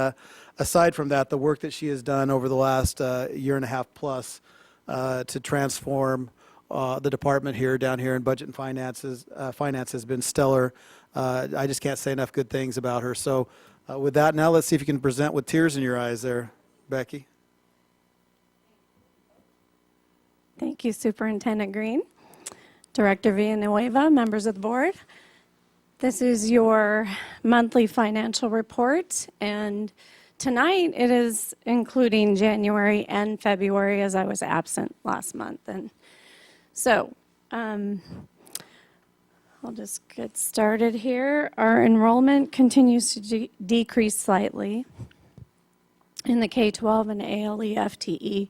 aside from that, the work that she has done over the last year and a half plus to transform the department down here in budget and finance has been stellar. I just can't say enough good things about her. So with that, now let's see if you can present with tears in your eyes there, Becky. Thank you, Superintendent Green, Director Villanueva, members of the board. This is your monthly financial report, and tonight it is including January and February, as I was absent last month. And so I'll just get started here. Our enrollment continues to decrease slightly in the K-12 and ALE FTE,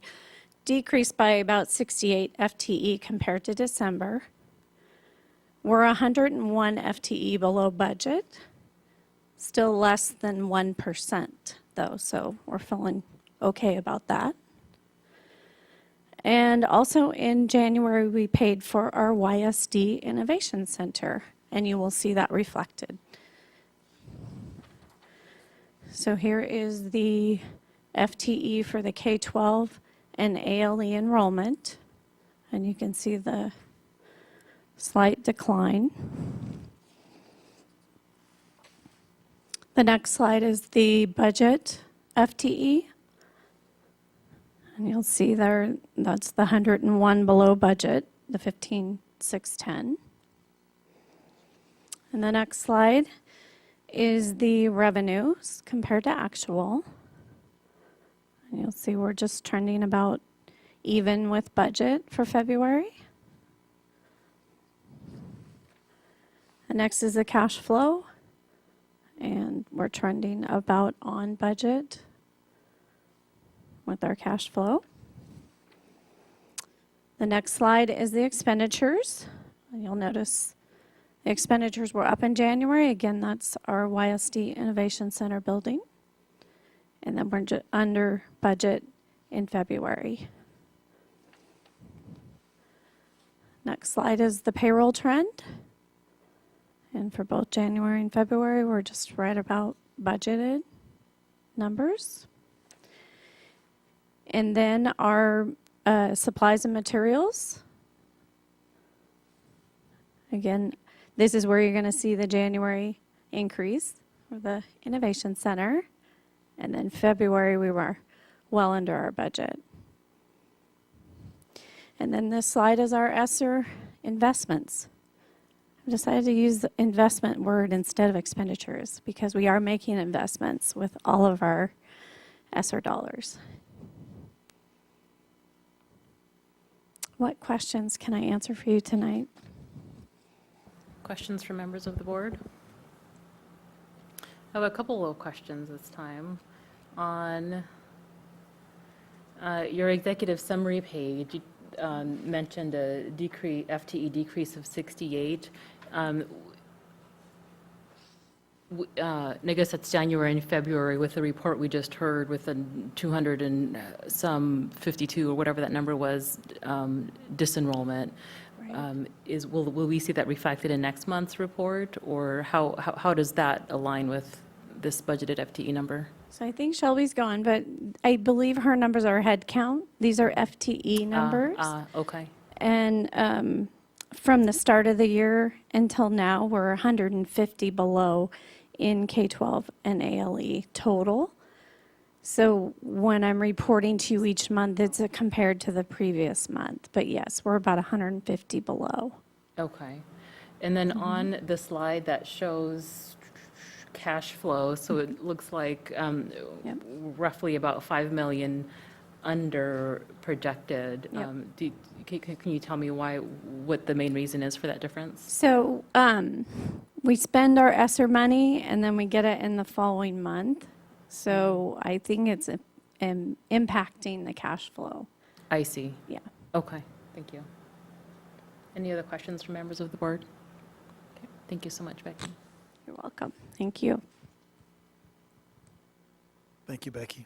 decreased by about 68 FTE compared to December. We're 101 FTE below budget, still less than 1% though, so we're feeling okay about that. And also in January, we paid for our YSD Innovation Center, and you will see that reflected. So here is the FTE for the K-12 and ALE enrollment, and you can see the slight decline. The next slide is the budget FTE. And you'll see there, that's the 101 below budget, the 15,610. And the next slide is the revenues compared to actual. And you'll see we're just trending about even with budget for February. And next is the cash flow. And we're trending about on budget with our cash flow. The next slide is the expenditures. And you'll notice the expenditures were up in January. Again, that's our YSD Innovation Center building. And then we're under budget in February. Next slide is the payroll trend. And for both January and February, we're just right about budgeted numbers. And then our supplies and materials. Again, this is where you're going to see the January increase for the Innovation Center. And then February, we were well under our budget. And then this slide is our ESSER investments. I decided to use the investment word instead of expenditures because we are making investments with all of our ESSER dollars. What questions can I answer for you tonight? Questions from members of the board? I have a couple of questions this time. On your executive summary page, you mentioned a FTE decrease of 68. I guess that's January and February with the report we just heard with the 200 and some 52 or whatever that number was, disenrollment. Will we see that reflected in next month's report, or how does that align with this budgeted FTE number? So I think Shelby's gone, but I believe her numbers are head count. These are FTE numbers. Okay. And from the start of the year until now, we're 150 below in K-12 and ALE total. So when I'm reporting to you each month, it's compared to the previous month. But yes, we're about 150 below. Okay. And then on the slide that shows cash flow, so it looks like roughly about 5 million under projected. Yep. Can you tell me what the main reason is for that difference? So we spend our ESSER money and then we get it in the following month. So I think it's impacting the cash flow. I see. Yeah. Okay, thank you. Any other questions from members of the board? Okay. Thank you so much, Becky. You're welcome. Thank you. Thank you, Becky.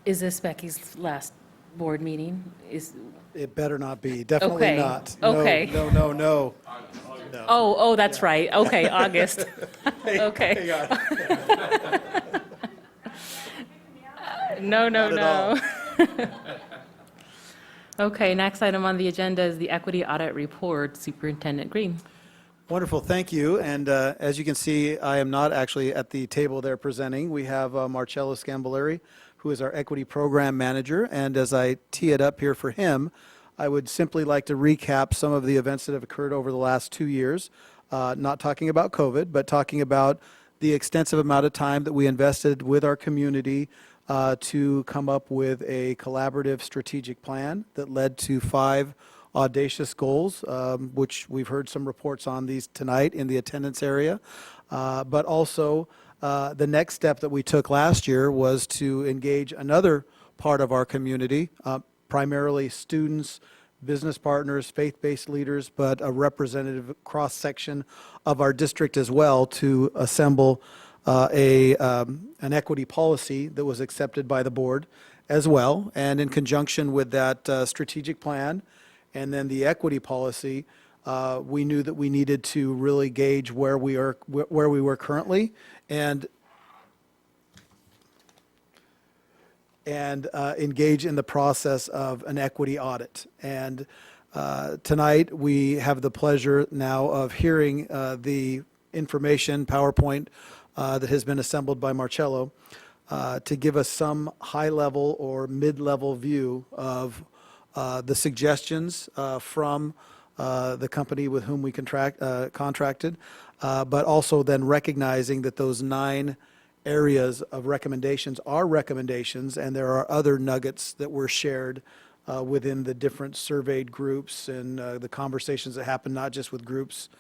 Is this Becky's last board meeting? It better not be. Definitely Okay. not. Okay. No. Oh, that's right. Okay, August. Okay. Hang on. No. Not at Okay, next item on the agenda is the Equity Audit Report, Superintendent Green. Wonderful, thank you. And as you can see, I am not actually at the table there presenting. We have Marcello Scambolari, who is our Equity Program Manager. And as I tee it up here for him, I would simply like to recap some of the events that have occurred over the last 2 years, not talking about COVID, but talking about the extensive amount of time that we invested with our community to come up with a collaborative strategic plan that led to 5 audacious goals, which we've heard some reports on these tonight in the attendance area. But also, the next step that we took last year was to engage another part of our community, primarily students, business partners, faith-based leaders, but a representative cross-section of our district as well to assemble an equity policy that was accepted by the board as well. And in conjunction with that strategic plan and then the equity policy, we knew that we needed to really gauge where we were currently and engage in the process of an equity audit. And tonight, we have the pleasure now of hearing the information, PowerPoint, that has been assembled by Marcello to give us some high-level or mid-level view of the suggestions from the company with whom we contracted, but also then recognizing that those 9 areas of recommendations are recommendations, and there are other nuggets that were shared within the different surveyed groups and the conversations that happen not just with groups,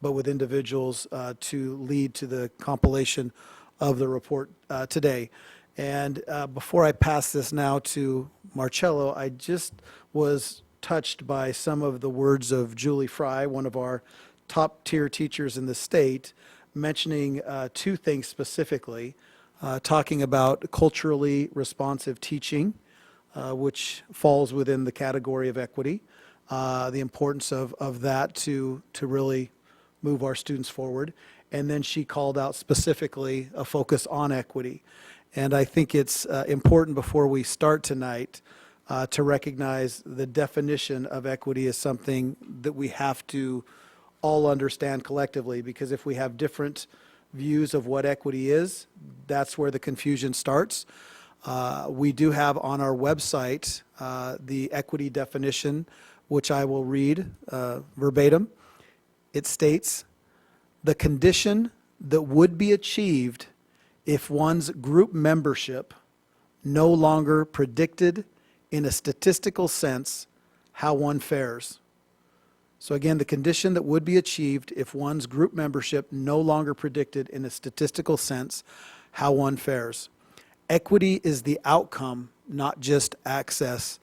but with individuals to lead to the compilation of the report today. And before I pass this now to Marcello, I just was touched by some of the words of Julie Fry, one of our top-tier teachers in the state, mentioning 2 things specifically, talking about culturally responsive teaching, which falls within the category of equity, the importance of that to really move our students forward. And then she called out specifically a focus on equity. And I think it's important before we start tonight to recognize the definition of equity as something that we have to all understand collectively, because if we have different views of what equity is, that's where the confusion starts. We do have on our website the equity definition, which I will read verbatim. It states, "The condition that would be achieved if one's group membership no longer predicted in a statistical sense how one fares." So again, the condition that would be achieved if one's group membership no longer predicted in a statistical sense how one fares. Equity is the outcome, not just access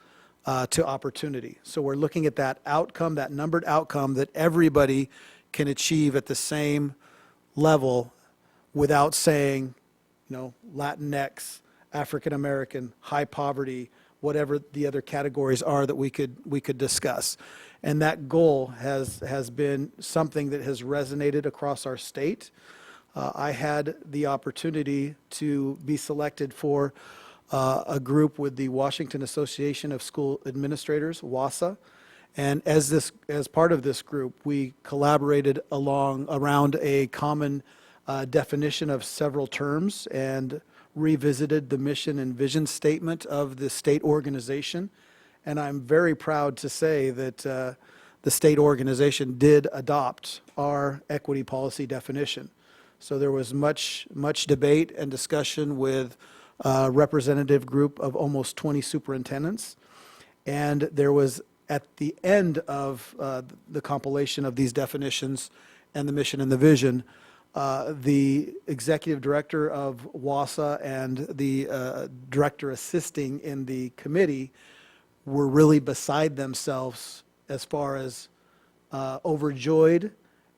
to opportunity. So we're looking at that outcome, that numbered outcome that everybody can achieve at the same level without saying, Latinx, African American, high poverty, whatever the other categories are that we could discuss. And that goal has been something that has resonated across our state. I had the opportunity to be selected for a group with the Washington Association of School Administrators, WASA. And as part of this group, we collaborated around a common definition of several terms and revisited the mission and vision statement of the state organization. And I'm very proud to say that the state organization did adopt our equity policy definition. So there was much debate and discussion with a representative group of almost 20 superintendents. And there was, at the end of the compilation of these definitions and the mission and the vision, the executive director of WASA and the director assisting in the committee were really beside themselves as far as overjoyed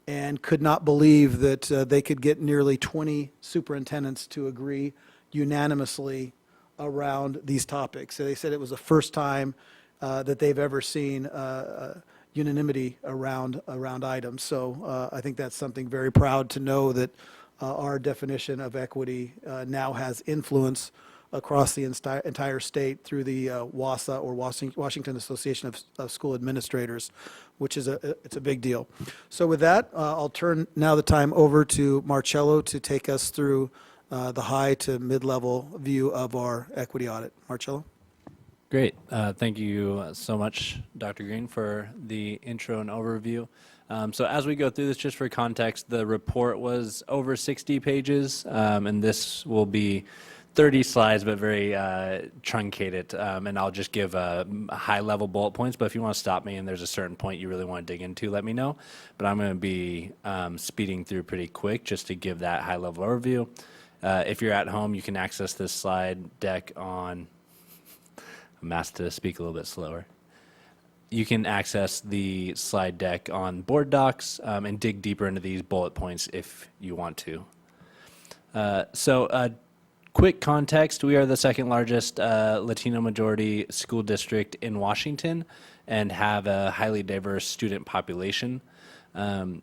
and could not believe that they could get nearly 20 superintendents to agree unanimously around these topics. So they said it was the first time that they've ever seen unanimity around items. So I think that's something very proud to know that our definition of equity now has influence across the entire state through the WASA, or Washington Association of School Administrators, which is it's a big deal. So with that, I'll turn now the time over to Marcello to take us through the high to mid-level view of our equity audit. Marcello? Great. Thank you so much, Dr. Green, for the intro and overview. So as we go through this, just for context, the report was over 60 pages, and this will be 30 slides, but very truncated. And I'll just give high-level bullet points, but if you want to stop me and there's a certain point you really want to dig into, let me know. But I'm going to be speeding through pretty quick just to give that high-level overview. If you're at home, you can access this slide deck on... I'm asked to speak a little bit slower. you can access the slide deck on board docs and dig deeper into these bullet points if you want to. Quick context, we are the second largest Latino majority school district in Washington and have a highly diverse student population. From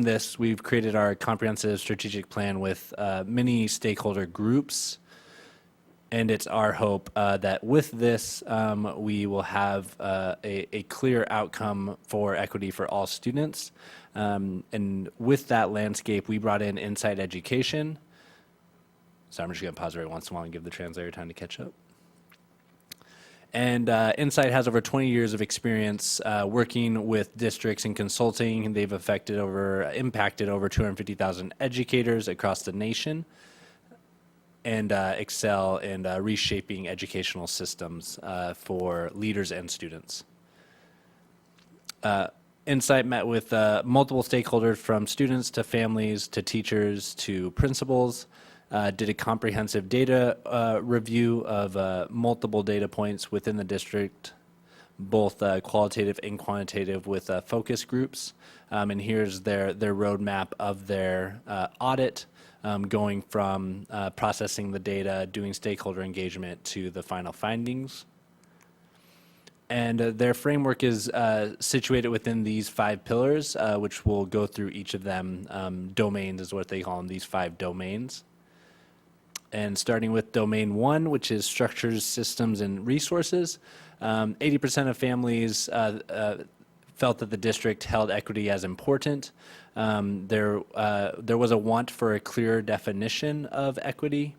this, we've created our comprehensive strategic plan with many stakeholder groups. And it's our hope that with this, we will have a clear outcome for equity for all students. And with that landscape, we brought in Insight Education. So I'm just going to pause every once in a while and give the translator time to catch up. And Insight has over 20 years of experience working with districts and consulting. They've impacted over 250,000 educators across the nation and excel in reshaping educational systems for leaders and students. Insight met with multiple stakeholders from students to families to teachers to principals, did a comprehensive data review of multiple data points within the district, both qualitative and quantitative with focus groups. And here's their roadmap of their audit, going from processing the data, doing stakeholder engagement to the final findings. And their framework is situated within these 5 pillars, which we'll go through each of them. Domains is what they call them, these 5 domains. And starting with domain 1, which is structures, systems, and resources, 80% of families felt that the district held equity as important. There was a want for a clear definition of equity.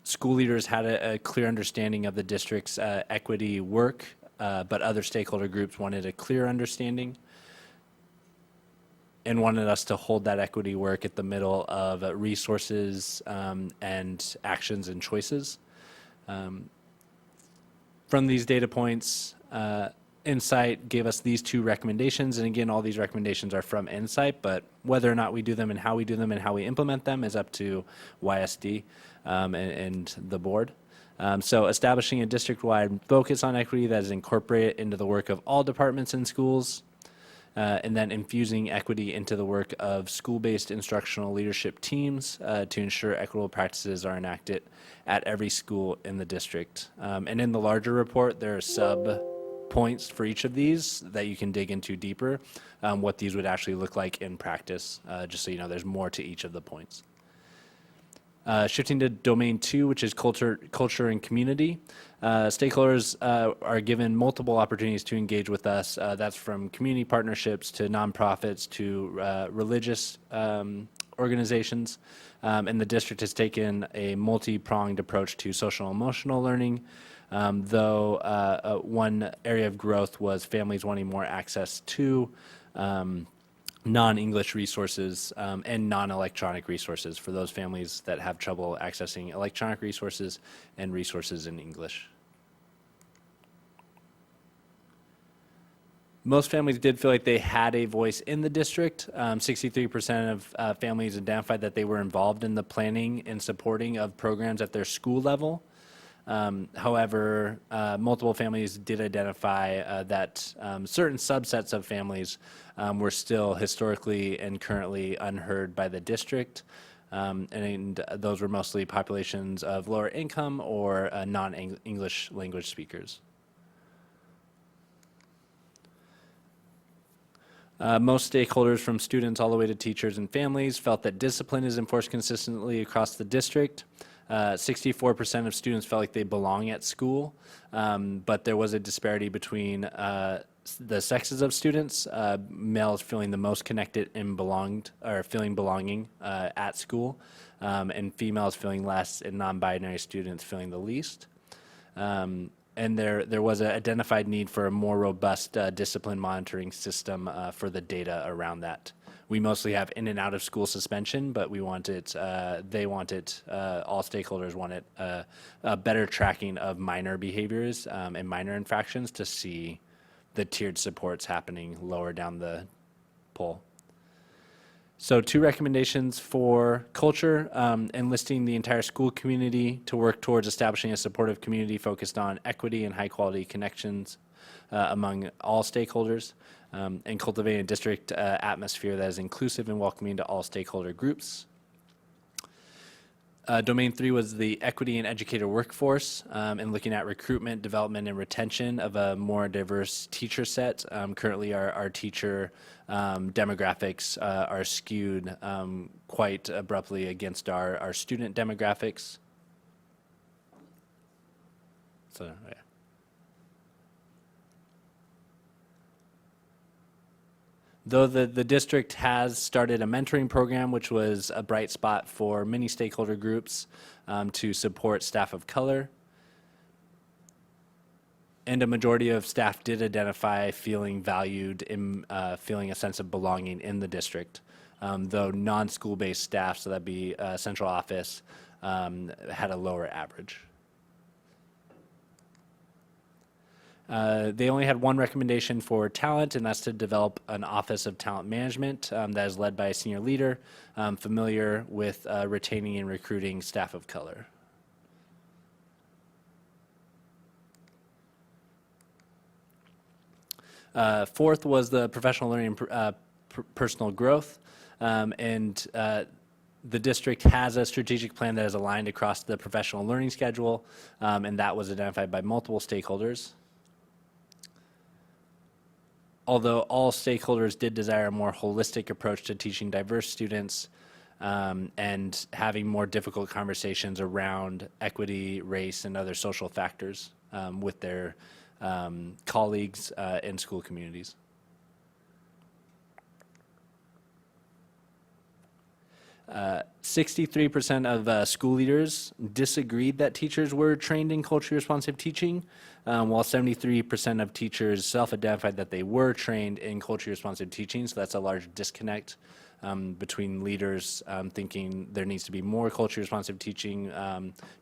School leaders had a clear understanding of the district's equity work, but other stakeholder groups wanted a clear understanding and wanted us to hold that equity work at the middle of resources and actions and choices. From these data points, Insight gave us these 2 recommendations, and again, all these recommendations are from Insight, but whether or not we do them and how we do them and how we implement them is up to YSD and the board. So establishing a district-wide focus on equity that is incorporated into the work of all departments and schools, and then infusing equity into the work of school-based instructional leadership teams to ensure equitable practices are enacted at every school in the district. And in the larger report, there are sub-points for each of these that you can dig into deeper, what these would actually look like in practice, just so you know there's more to each of the points. Shifting to domain 2, which is culture and community. Stakeholders are given multiple opportunities to engage with us. That's from community partnerships to nonprofits to religious organizations. And the district has taken a multi-pronged approach to social and emotional learning, though one area of growth was families wanting more access to non-English resources and non-electronic resources for those families that have trouble accessing electronic resources and resources in English. Most families did feel like they had a voice in the district. 63% of families identified that they were involved in the planning and supporting of programs at their school level. However, multiple families did identify that certain subsets of families were still historically and currently unheard by the district, and those were mostly populations of lower income or non-English language speakers. Most stakeholders, from students all the way to teachers and families, felt that discipline is enforced consistently across the district. 64% of students felt like they belong at school, but there was a disparity between the sexes of students, males feeling the most connected and feeling belonging at school, and females feeling less, and non-binary students feeling the least. And there was an identified need for a more robust discipline monitoring system for the data around that. We mostly have in and out of school suspension, but we want it, all stakeholders want it, a better tracking of minor behaviors and minor infractions to see the tiered supports happening lower down the pole. So 2 recommendations for culture, enlisting the entire school community to work towards establishing a supportive community focused on equity and high quality connections among all stakeholders, and cultivating a district atmosphere that is inclusive and welcoming to all stakeholder groups. Domain 3 was the equity and educator workforce, and looking at recruitment, development, and retention of a more diverse teacher set. Currently, our teacher demographics are skewed quite abruptly against our student demographics. So, yeah. Though the district has started a mentoring program, which was a bright spot for many stakeholder groups to support staff of color, and a majority of staff did identify feeling valued, in feeling a sense of belonging in the district, though non-school-based staff, so that'd be central office, had a lower average. They only had one recommendation for talent, and that's to develop an Office of Talent Management that is led by a senior leader familiar with retaining and recruiting staff of color. Fourth was the professional learning and personal growth, and the district has a strategic plan that is aligned across the professional learning schedule, and that was identified by multiple stakeholders. Although all stakeholders did desire a more holistic approach to teaching diverse students and having more difficult conversations around equity, race, and other social factors with their colleagues in school communities. 63% of school leaders disagreed that teachers were trained in culturally responsive teaching, while 73% of teachers self-identified that they were trained in culturally responsive teaching. So that's a large disconnect between leaders thinking there needs to be more culturally responsive teaching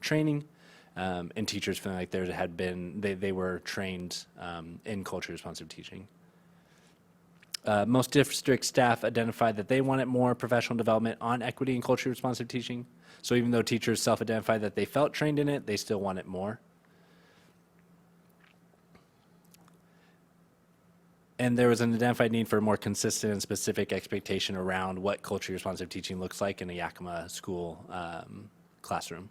training, and teachers feeling like there had been, they were trained in culturally responsive teaching. Most district staff identified that they wanted more professional development on equity and culturally responsive teaching. So even though teachers self-identified that they felt trained in it, they still wanted more. And there was an identified need for a more consistent and specific expectation around what culturally responsive teaching looks like in a Yakima school classroom.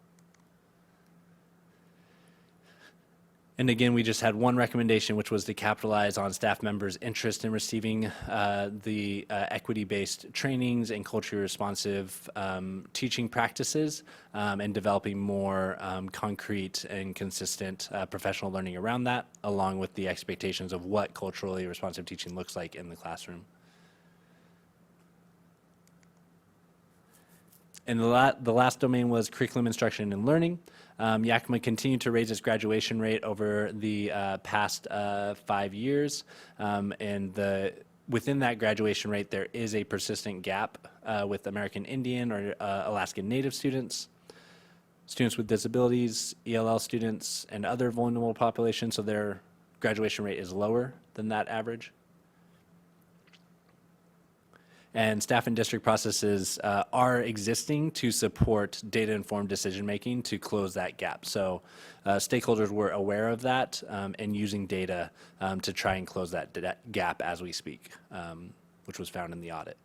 And again, we just had one recommendation, which was to capitalize on staff members' interest in receiving the equity-based trainings and culturally responsive teaching practices and developing more concrete and consistent professional learning around that, along with the expectations of what culturally responsive teaching looks like in the classroom. And the last domain was curriculum instruction and learning. Yakima continued to raise its graduation rate over the past 5 years, and within that graduation rate, there is a persistent gap with American Indian or Alaskan Native students, students with disabilities, ELL students, and other vulnerable populations, so their graduation rate is lower than that average. And staff and district processes are existing to support data-informed decision-making to close that gap. So stakeholders were aware of that and using data to try and close that gap as we speak, which was found in the audit.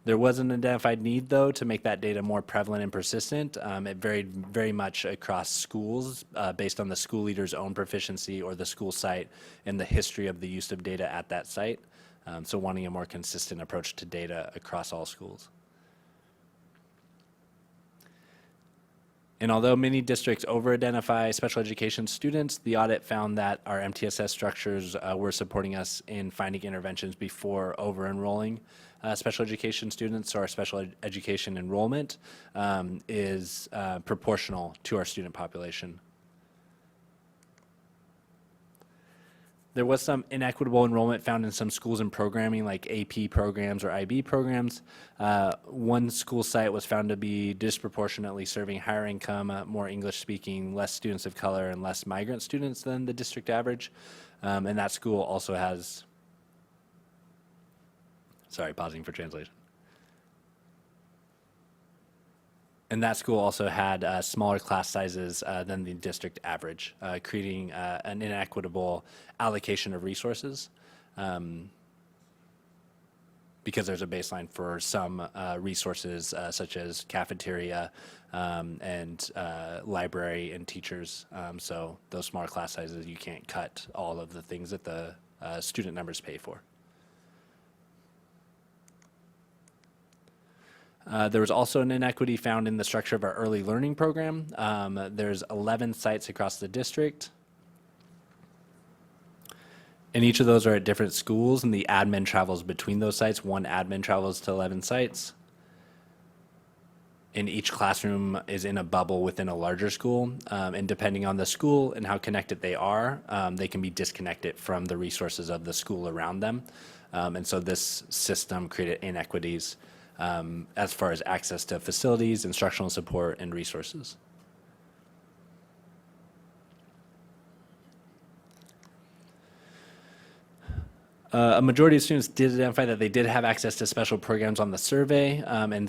There was an identified need, though, to make that data more prevalent and persistent. It varied very much across schools based on the school leader's own proficiency or the school site and the history of the use of data at that site. So wanting a more consistent approach to data across all schools. And although many districts over-identify special education students, the audit found that our MTSS structures were supporting us in finding interventions before over-enrolling special education students. So our special education enrollment is proportional to our student population. There was some inequitable enrollment found in some schools and programming like AP programs or IB programs. One school site was found to be disproportionately serving higher income, more English speaking, less students of color, and less migrant students than the district average. And that school also has, sorry, pausing for translation. And that school also had smaller class sizes than the district average, creating an inequitable allocation of resources. Because there's a baseline for some resources such as cafeteria and library and teachers. So those smaller class sizes, you can't cut all of the things that the student numbers pay for. There was also an inequity found in the structure of our early learning program. There's 11 sites across the district. And each of those are at different schools, and the admin travels between those sites. One admin travels to 11 sites. And each classroom is in a bubble within a larger school. And depending on the school and how connected they are, they can be disconnected from the resources of the school around them. And so this system created inequities as far as access to facilities, instructional support, and resources. A majority of students did identify that they did have access to special programs on the survey, and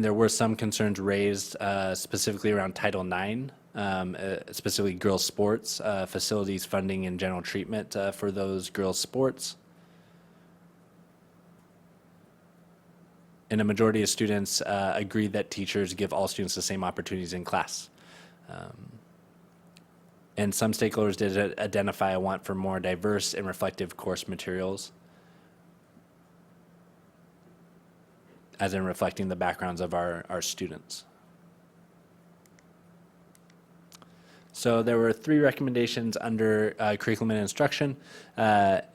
there were some concerns raised specifically around Title IX, specifically girls' sports, facilities, funding, and general treatment for those girls' sports. And a majority of students agreed that teachers give all students the same opportunities in class. And some stakeholders did identify a want for more diverse and reflective course materials, as in reflecting the backgrounds of our students. So there were 3 recommendations under curriculum and instruction.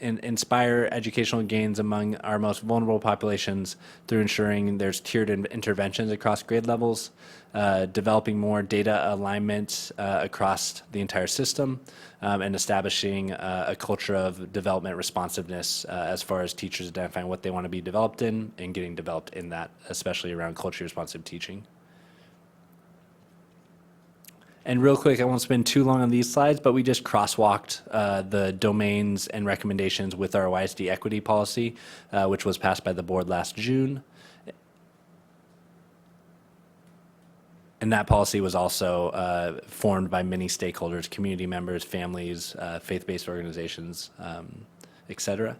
Inspire educational gains among our most vulnerable populations through ensuring there's tiered interventions across grade levels, developing more data alignment across the entire system, and establishing a culture of development responsiveness as far as teachers identifying what they want to be developed in and getting developed in that, especially around culturally responsive teaching. And real quick, I won't spend too long on these slides, but we just crosswalked the domains and recommendations with our YSD equity policy, which was passed by the board last June. And that policy was also formed by many stakeholders, community members, families, faith-based organizations, et cetera.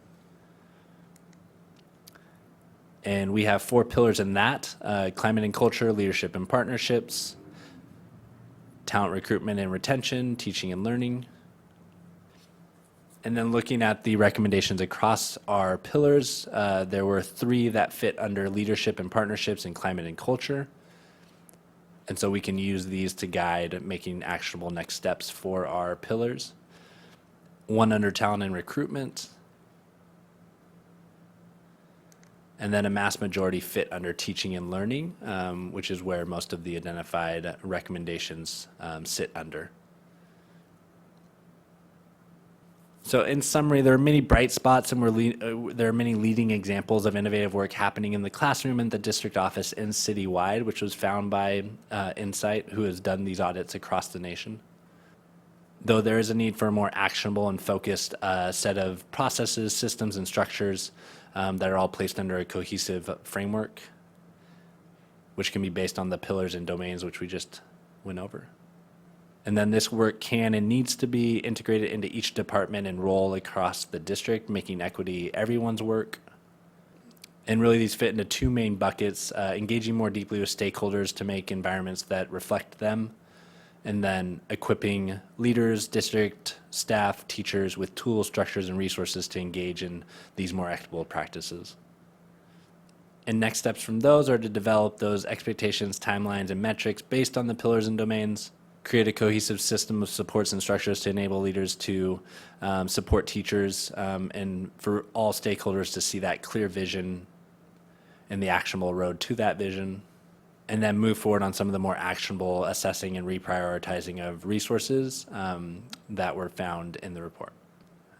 And we have 4 pillars in that: climate and culture, leadership and partnerships, talent recruitment and retention, teaching and learning. And then looking at the recommendations across our pillars, there were 3 that fit under leadership and partnerships and climate and culture. And so we can use these to guide making actionable next steps for our pillars. 1 under talent and recruitment. And then a mass majority fit under teaching and learning, which is where most of the identified recommendations sit under. So in summary, there are many bright spots and there are many leading examples of innovative work happening in the classroom, in the district office, and citywide, which was found by Insight, who has done these audits across the nation. Though there is a need for a more actionable and focused set of processes, systems, and structures that are all placed under a cohesive framework, which can be based on the pillars and domains which we just went over. And then this work can and needs to be integrated into each department and role across the district, making equity everyone's work. And really these fit into 2 main buckets: engaging more deeply with stakeholders to make environments that reflect them, and then equipping leaders, district staff, teachers with tools, structures, and resources to engage in these more equitable practices. And next steps from those are to develop those expectations, timelines, and metrics based on the pillars and domains, create a cohesive system of supports and structures to enable leaders to support teachers, and for all stakeholders to see that clear vision and the actionable road to that vision, and then move forward on some of the more actionable assessing and reprioritizing of resources that were found in the report.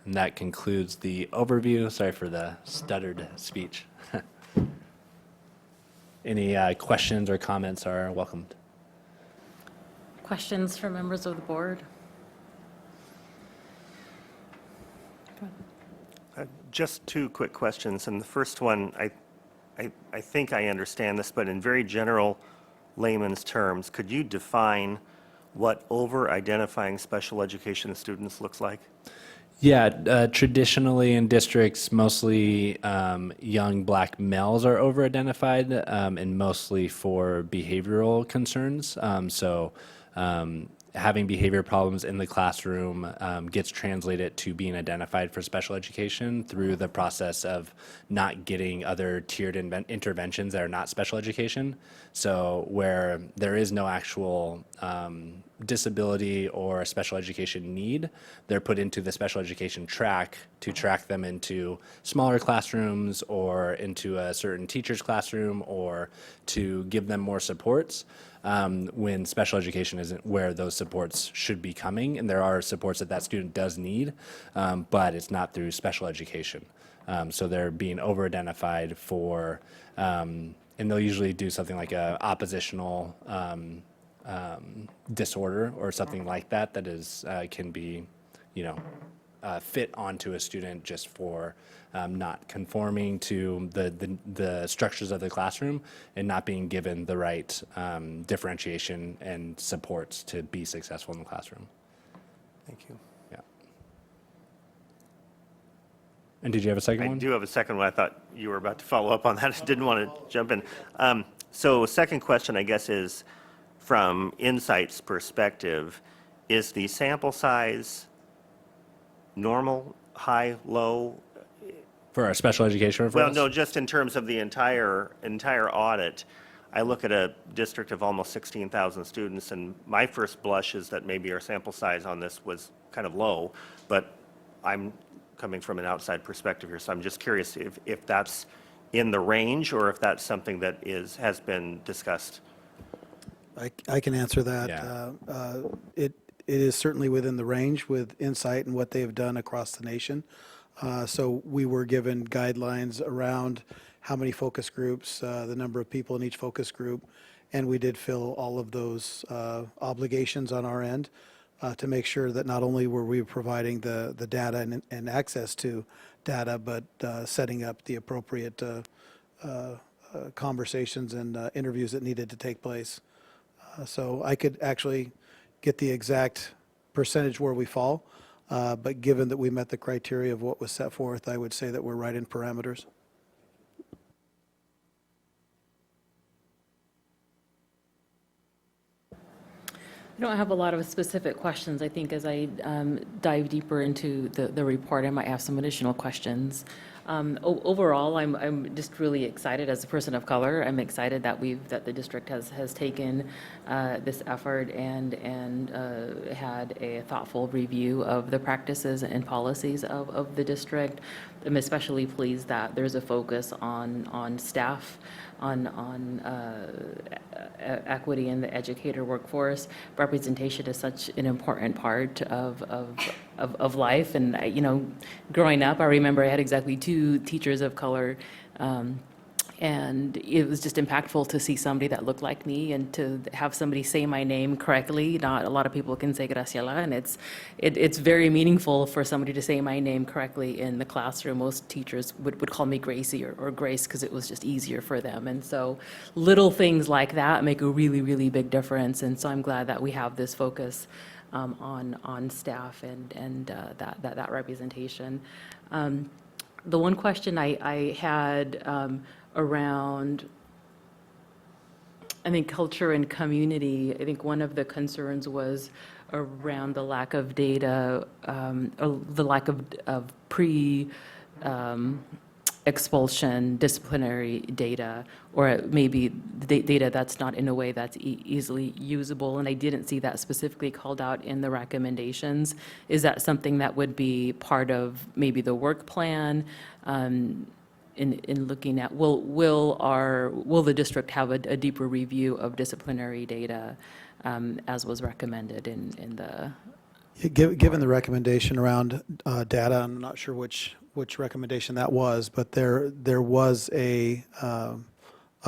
And that concludes the overview. Sorry for the stuttered speech. Any questions or comments are welcomed. Questions from members of the board? Just 2 quick questions. And the first one, I think I understand this, but in very general layman's terms, could you define what over-identifying special education students looks like? Yeah, traditionally in districts, mostly young black males are over-identified, and mostly for behavioral concerns. Having behavior problems in the classroom gets translated to being identified for special education through the process of not getting other tiered interventions that are not special education. So where there is no actual disability or special education need, they're put into the special education track to track them into smaller classrooms or into a certain teacher's classroom or to give them more supports. When special education isn't where those supports should be coming, and there are supports that student does need, but it's not through special education. So they're being over-identified for, and they'll usually do something like a oppositional disorder or something like that that is can be, fit onto a student just for not conforming to the structures of the classroom and not being given the right differentiation and supports to be successful in the classroom. Thank you. Yeah. And did you have a second I one? do have a second one. I thought you were about to follow up on that. I didn't want to jump in. So second question, I guess, is from Insight's perspective, is the sample size normal, high, low? For our special education referrals? Well, no, just in terms of the entire audit. I look at a district of almost 16,000 students, and my first blush is that maybe our sample size on this was kind of low, but I'm coming from an outside perspective here, so I'm just curious if that's in the range or if that's something that has been discussed. I can answer that. Yeah. It is certainly within the range with Insight and what they have done across the nation. So we were given guidelines around how many focus groups, the number of people in each focus group, and we did fill all of those obligations on our end to make sure that not only were we providing the data and access to data, but setting up the appropriate conversations and interviews that needed to take place. So I could actually get the exact percentage where we fall, but given that we met the criteria of what was set forth, I would say that we're right in parameters. I don't have a lot of specific questions. I think as I dive deeper into the report, I might have some additional questions. Overall, I'm just really excited as a person of color. I'm excited that the district has taken this effort and had a thoughtful review of the practices and policies of the district. I'm especially pleased that there's a focus on staff, on equity in the educator workforce. Representation is such an important part of life. And, growing up, I remember I had exactly 2 teachers of color, and it was just impactful to see somebody that looked like me and to have somebody say my name correctly. Not a lot of people can say Graciela, and it's very meaningful for somebody to say my name correctly in the classroom. Most teachers would call me Gracie or Grace because it was just easier for them. And so little things like that make a really, really big difference. And so I'm glad that we have this focus on staff and that representation. The one question I had around, I think, culture and community, I think one of the concerns was around the lack of data, or the lack of expulsion disciplinary data, or maybe data that's not in a way that's easily usable. And I didn't see that specifically called out in the recommendations. Is that something that would be part of maybe the work plan? In looking at, will the district have a deeper review of disciplinary data as was recommended in the? Given the recommendation around data, I'm not sure which recommendation that was, but there was a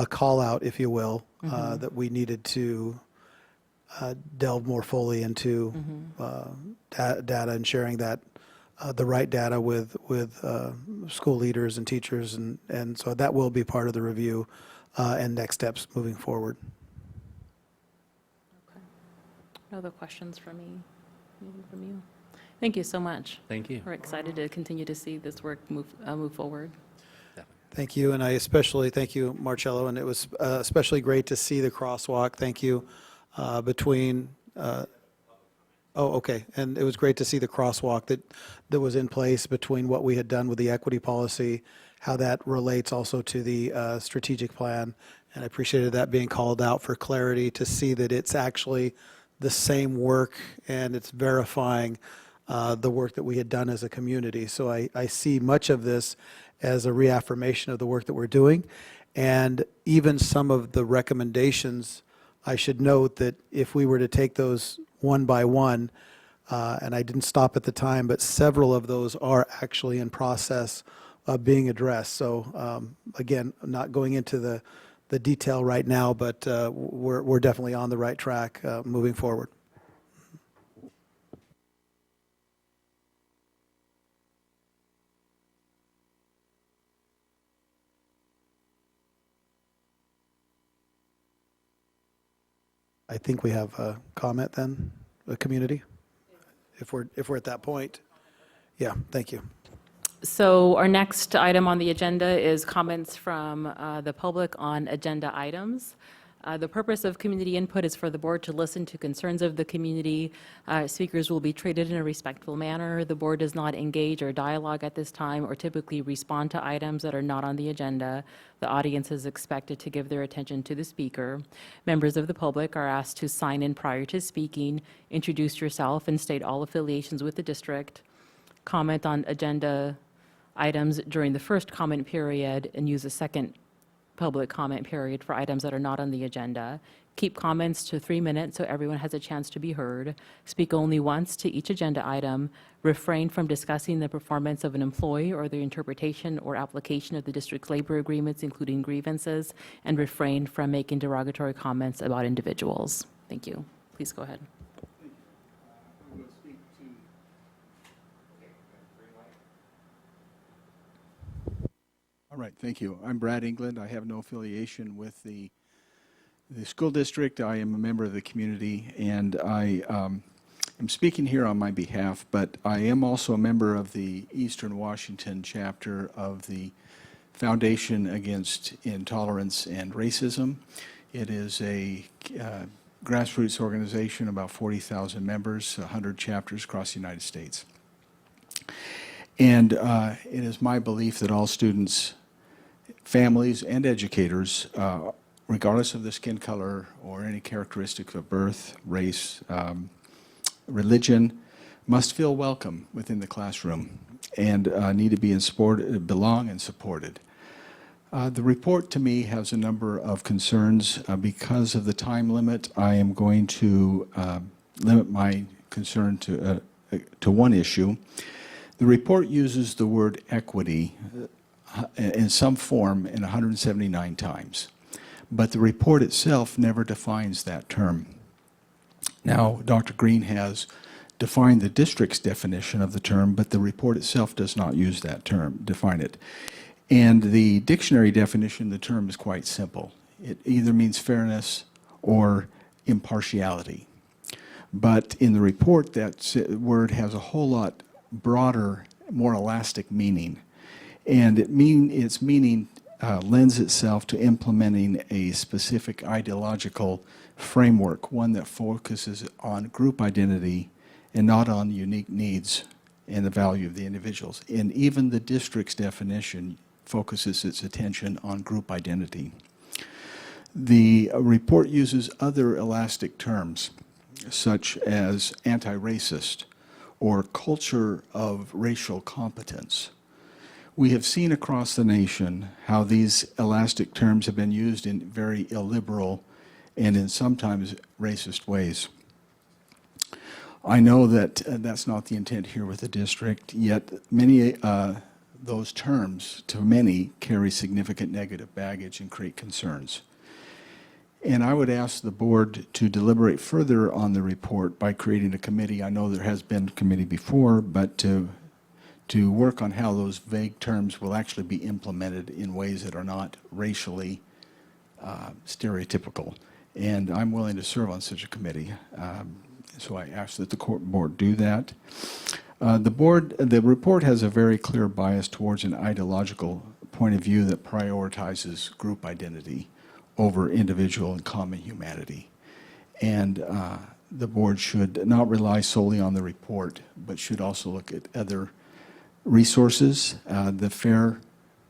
call out, if you will, that we needed to delve more fully into data and sharing that. The right data with school leaders and teachers, and so that will be part of the review and next steps moving forward. No other questions from me? Anything from you? Thank you so much. Thank you. We're excited to continue to see this work move forward. Thank you, and I especially thank you, Marcello, and it was especially great to see the crosswalk. Thank you between. Oh, okay, and it was great to see the crosswalk that was in place between what we had done with the equity policy, how that relates also to the strategic plan, and I appreciated that being called out for clarity to see that it's actually the same work and it's verifying the work that we had done as a community. So I see much of this as a reaffirmation of the work that we're doing. And even some of the recommendations, I should note that if we were to take those one by one, and I didn't stop at the time, but several of those are actually in process of being addressed. So again, not going into the detail right now, but we're definitely on the right track moving forward. I think we have a comment then, the community, if we're at that point. Yeah, thank you. So our next item on the agenda is comments from the public on agenda items. The purpose of community input is for the board to listen to concerns of the community. Speakers will be treated in a respectful manner. The board does not engage or dialogue at this time or typically respond to items that are not on the agenda. The audience is expected to give their attention to the speaker. Members of the public are asked to sign in prior to speaking, introduce yourself, and state all affiliations with the district. Comment on agenda items during the first comment period and use a second public comment period for items that are not on the agenda. Keep comments to 3 minutes so everyone has a chance to be heard. Speak only once to each agenda item. Refrain from discussing the performance of an employee or the interpretation or application of the district's labor agreements, including grievances, and refrain from making derogatory comments about individuals. Thank you. Please go ahead. All right, thank you. I'm Brad England. I have no affiliation with the school district. I am a member of the community, and I am speaking here on my behalf, but I am also a member of the Eastern Washington chapter of the Foundation Against Intolerance and Racism. It is a grassroots organization, about 40,000 members, 100 chapters across the United States. And it is my belief that all students, families, and educators, regardless of their skin color or any characteristics of birth, race, religion, must feel welcome within the classroom and need to be belong and supported. The report to me has a number of concerns. Because of the time limit, I am going to limit my concern to one issue. The report uses the word equity in some form in 179 times, but the report itself never defines that term. Now, Dr. Green has defined the district's definition of the term, but the report itself does not use that term, define it. And the dictionary definition of the term is quite simple. It either means fairness or impartiality. But in the report, that word has a whole lot broader, more elastic meaning. And its meaning lends itself to implementing a specific ideological framework, one that focuses on group identity and not on unique needs and the value of the individuals. And even the district's definition focuses its attention on group identity. The report uses other elastic terms, such as anti-racist or culture of racial competence. We have seen across the nation how these elastic terms have been used in very illiberal and in sometimes racist ways. I know that that's not the intent here with the district, yet many those terms, to many, carry significant negative baggage and create concerns. And I would ask the board to deliberate further on the report by creating a committee. I know there has been a committee before, but to work on how those vague terms will actually be implemented in ways that are not racially stereotypical. And I'm willing to serve on such a committee. So I ask that the board do that. The report has a very clear bias towards an ideological point of view that prioritizes group identity over individual and common humanity. And the board should not rely solely on the report, but should also look at other resources. The FAIR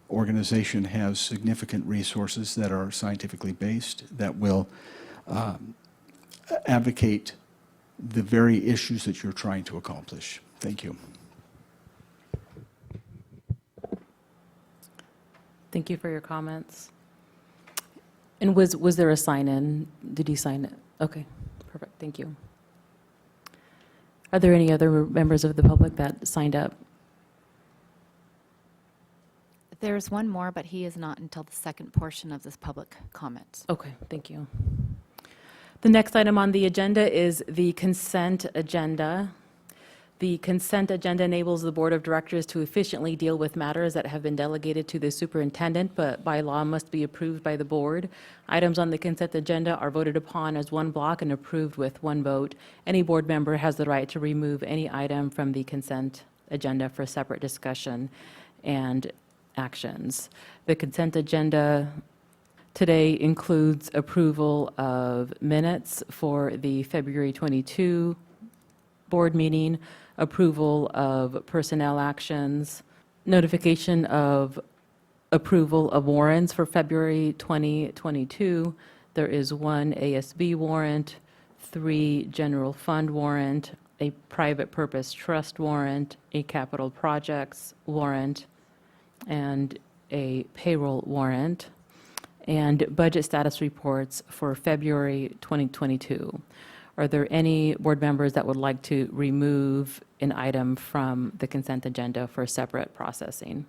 organization has significant resources that are scientifically based that will advocate the very issues that you're trying to accomplish. Thank you. Thank you for your comments. And was there a sign-in? Did he sign it? Okay, perfect, thank you. Are there any other members of the public that signed up? There's one more, but he is not until the second portion of this public comment. Okay, thank you. The next item on the agenda is the consent agenda. The consent agenda enables the Board of Directors to efficiently deal with matters that have been delegated to the superintendent, but by law must be approved by the board. Items on the consent agenda are voted upon as one block and approved with one vote. Any board member has the right to remove any item from the consent agenda for separate discussion and actions. The consent agenda today includes approval of minutes for the February 22 board meeting, approval of personnel actions, notification of approval of warrants for February 2022. There is one ASB warrant, 3 general fund warrant, a private purpose trust warrant, a capital projects warrant, and a payroll warrant, and budget status reports for February 2022. Are there any board members that would like to remove an item from the consent agenda for separate processing?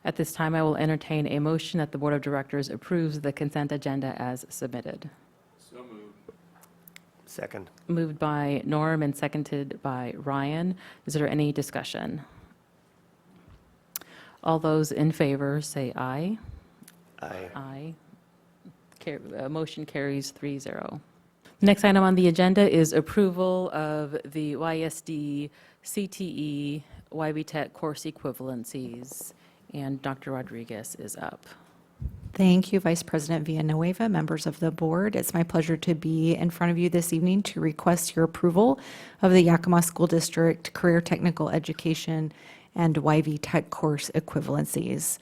At this time, I will entertain a motion that the Board of Directors approves the consent agenda as submitted. So moved. Second. Moved by Norm and seconded by Ryan. Is there any discussion? All those in favor say aye. Aye. Aye. Motion carries 3-0. Next item on the agenda is approval of the YSD CTE YB Tech course equivalencies, and Dr. Rodriguez is up. Thank you, Vice President Villanueva, members of the board. It's my pleasure to be in front of you this evening to request your approval of the Yakima School District Career Technical Education and YV Tech course equivalencies.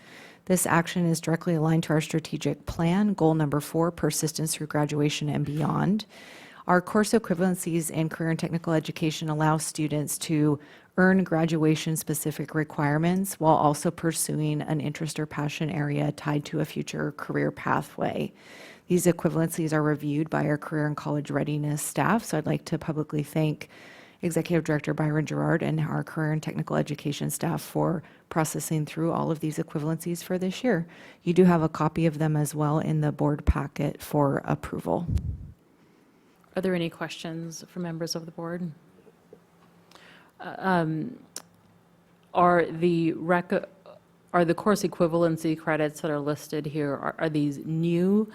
This action is directly aligned to our strategic plan, goal number 4, persistence through graduation and beyond. Our course equivalencies in career and technical education allow students to earn graduation-specific requirements while also pursuing an interest or passion area tied to a future career pathway. These equivalencies are reviewed by our career and college readiness staff, so I'd like to publicly thank Executive Director Byron Gerard and our career and technical education staff for processing through all of these equivalencies for this year. You do have a copy of them as well in the board packet for approval. Are there any questions from members of the board? Are the course equivalency credits that are listed here, are these new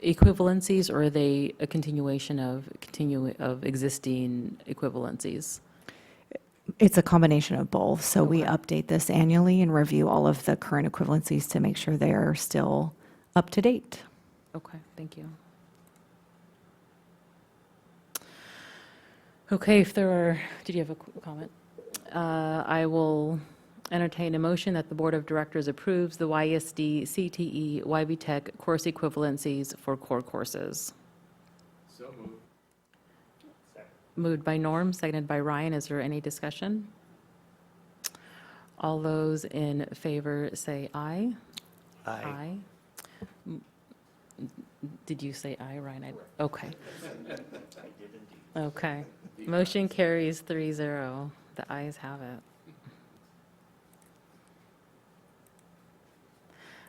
equivalencies, or are they a continuation of existing equivalencies? It's a combination of both. So we update this annually and review all of the current equivalencies to make sure they are still up to date. Okay, thank you. Okay, if there are, did you have a comment? I will entertain a motion that the Board of Directors approves the YSD CTE YB Tech course equivalencies for core courses. So moved. Moved by Norm, seconded by Ryan. Is there any discussion? All those in favor say aye. Aye. Did you say aye, Ryan? Okay. Okay. Motion carries 3-0. The ayes have it.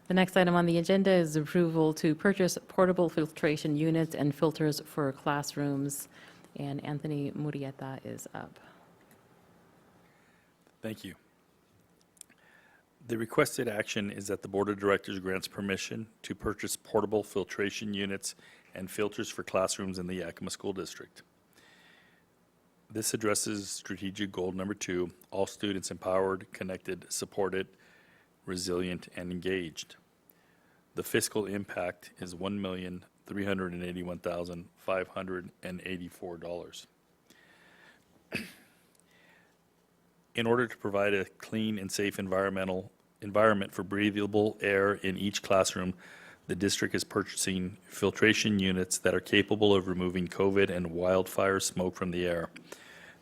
The next item on the agenda is approval to purchase portable filtration units and filters for classrooms. And Anthony Murrieta is up. Thank you. The requested action is that the Board of Directors grants permission to purchase portable filtration units and filters for classrooms in the Yakima School District. This addresses strategic goal number 2, all students empowered, connected, supported, resilient, and engaged. The fiscal impact is $1,381,584. In order to provide a clean and safe environment for breathable air in each classroom, the district is purchasing filtration units that are capable of removing COVID and wildfire smoke from the air.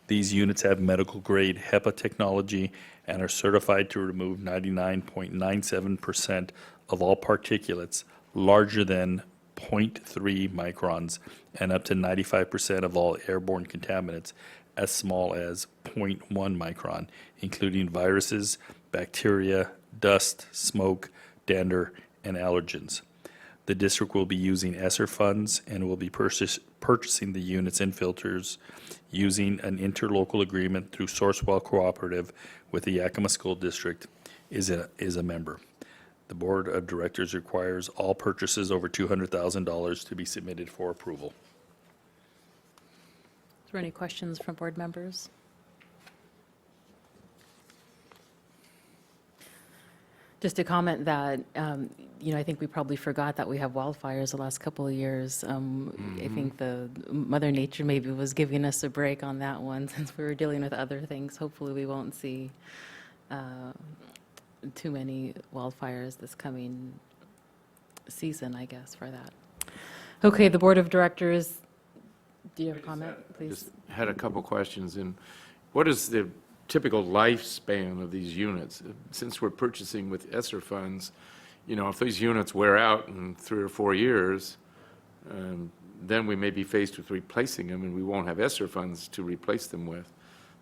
These units have medical-grade HEPA technology and are certified to remove 99.97% of all particulates larger than 0.3 microns and up to 95% of all airborne contaminants as small as 0.1 micron, including viruses, bacteria, dust, smoke, dander, and allergens. The district will be using ESSER funds and will be purchasing the units and filters using an interlocal agreement through Sourcewell Cooperative with the Yakima School District is a member. The Board of Directors requires all purchases over $200,000 to be submitted for approval. Is there any questions from board members? Just to comment that, I think we probably forgot that we have wildfires the last couple of years. I think the Mother Nature maybe was giving us a break on that one since we were dealing with other things. Hopefully we won't see too many wildfires this coming season, I guess, for that. Okay, the Board of Directors, do you have a comment, please? Just had a couple questions. And what is the typical lifespan of these units? Since we're purchasing with ESSER funds, if these units wear out in 3 or 4 years, then we may be faced with replacing them, and we won't have ESSER funds to replace them with.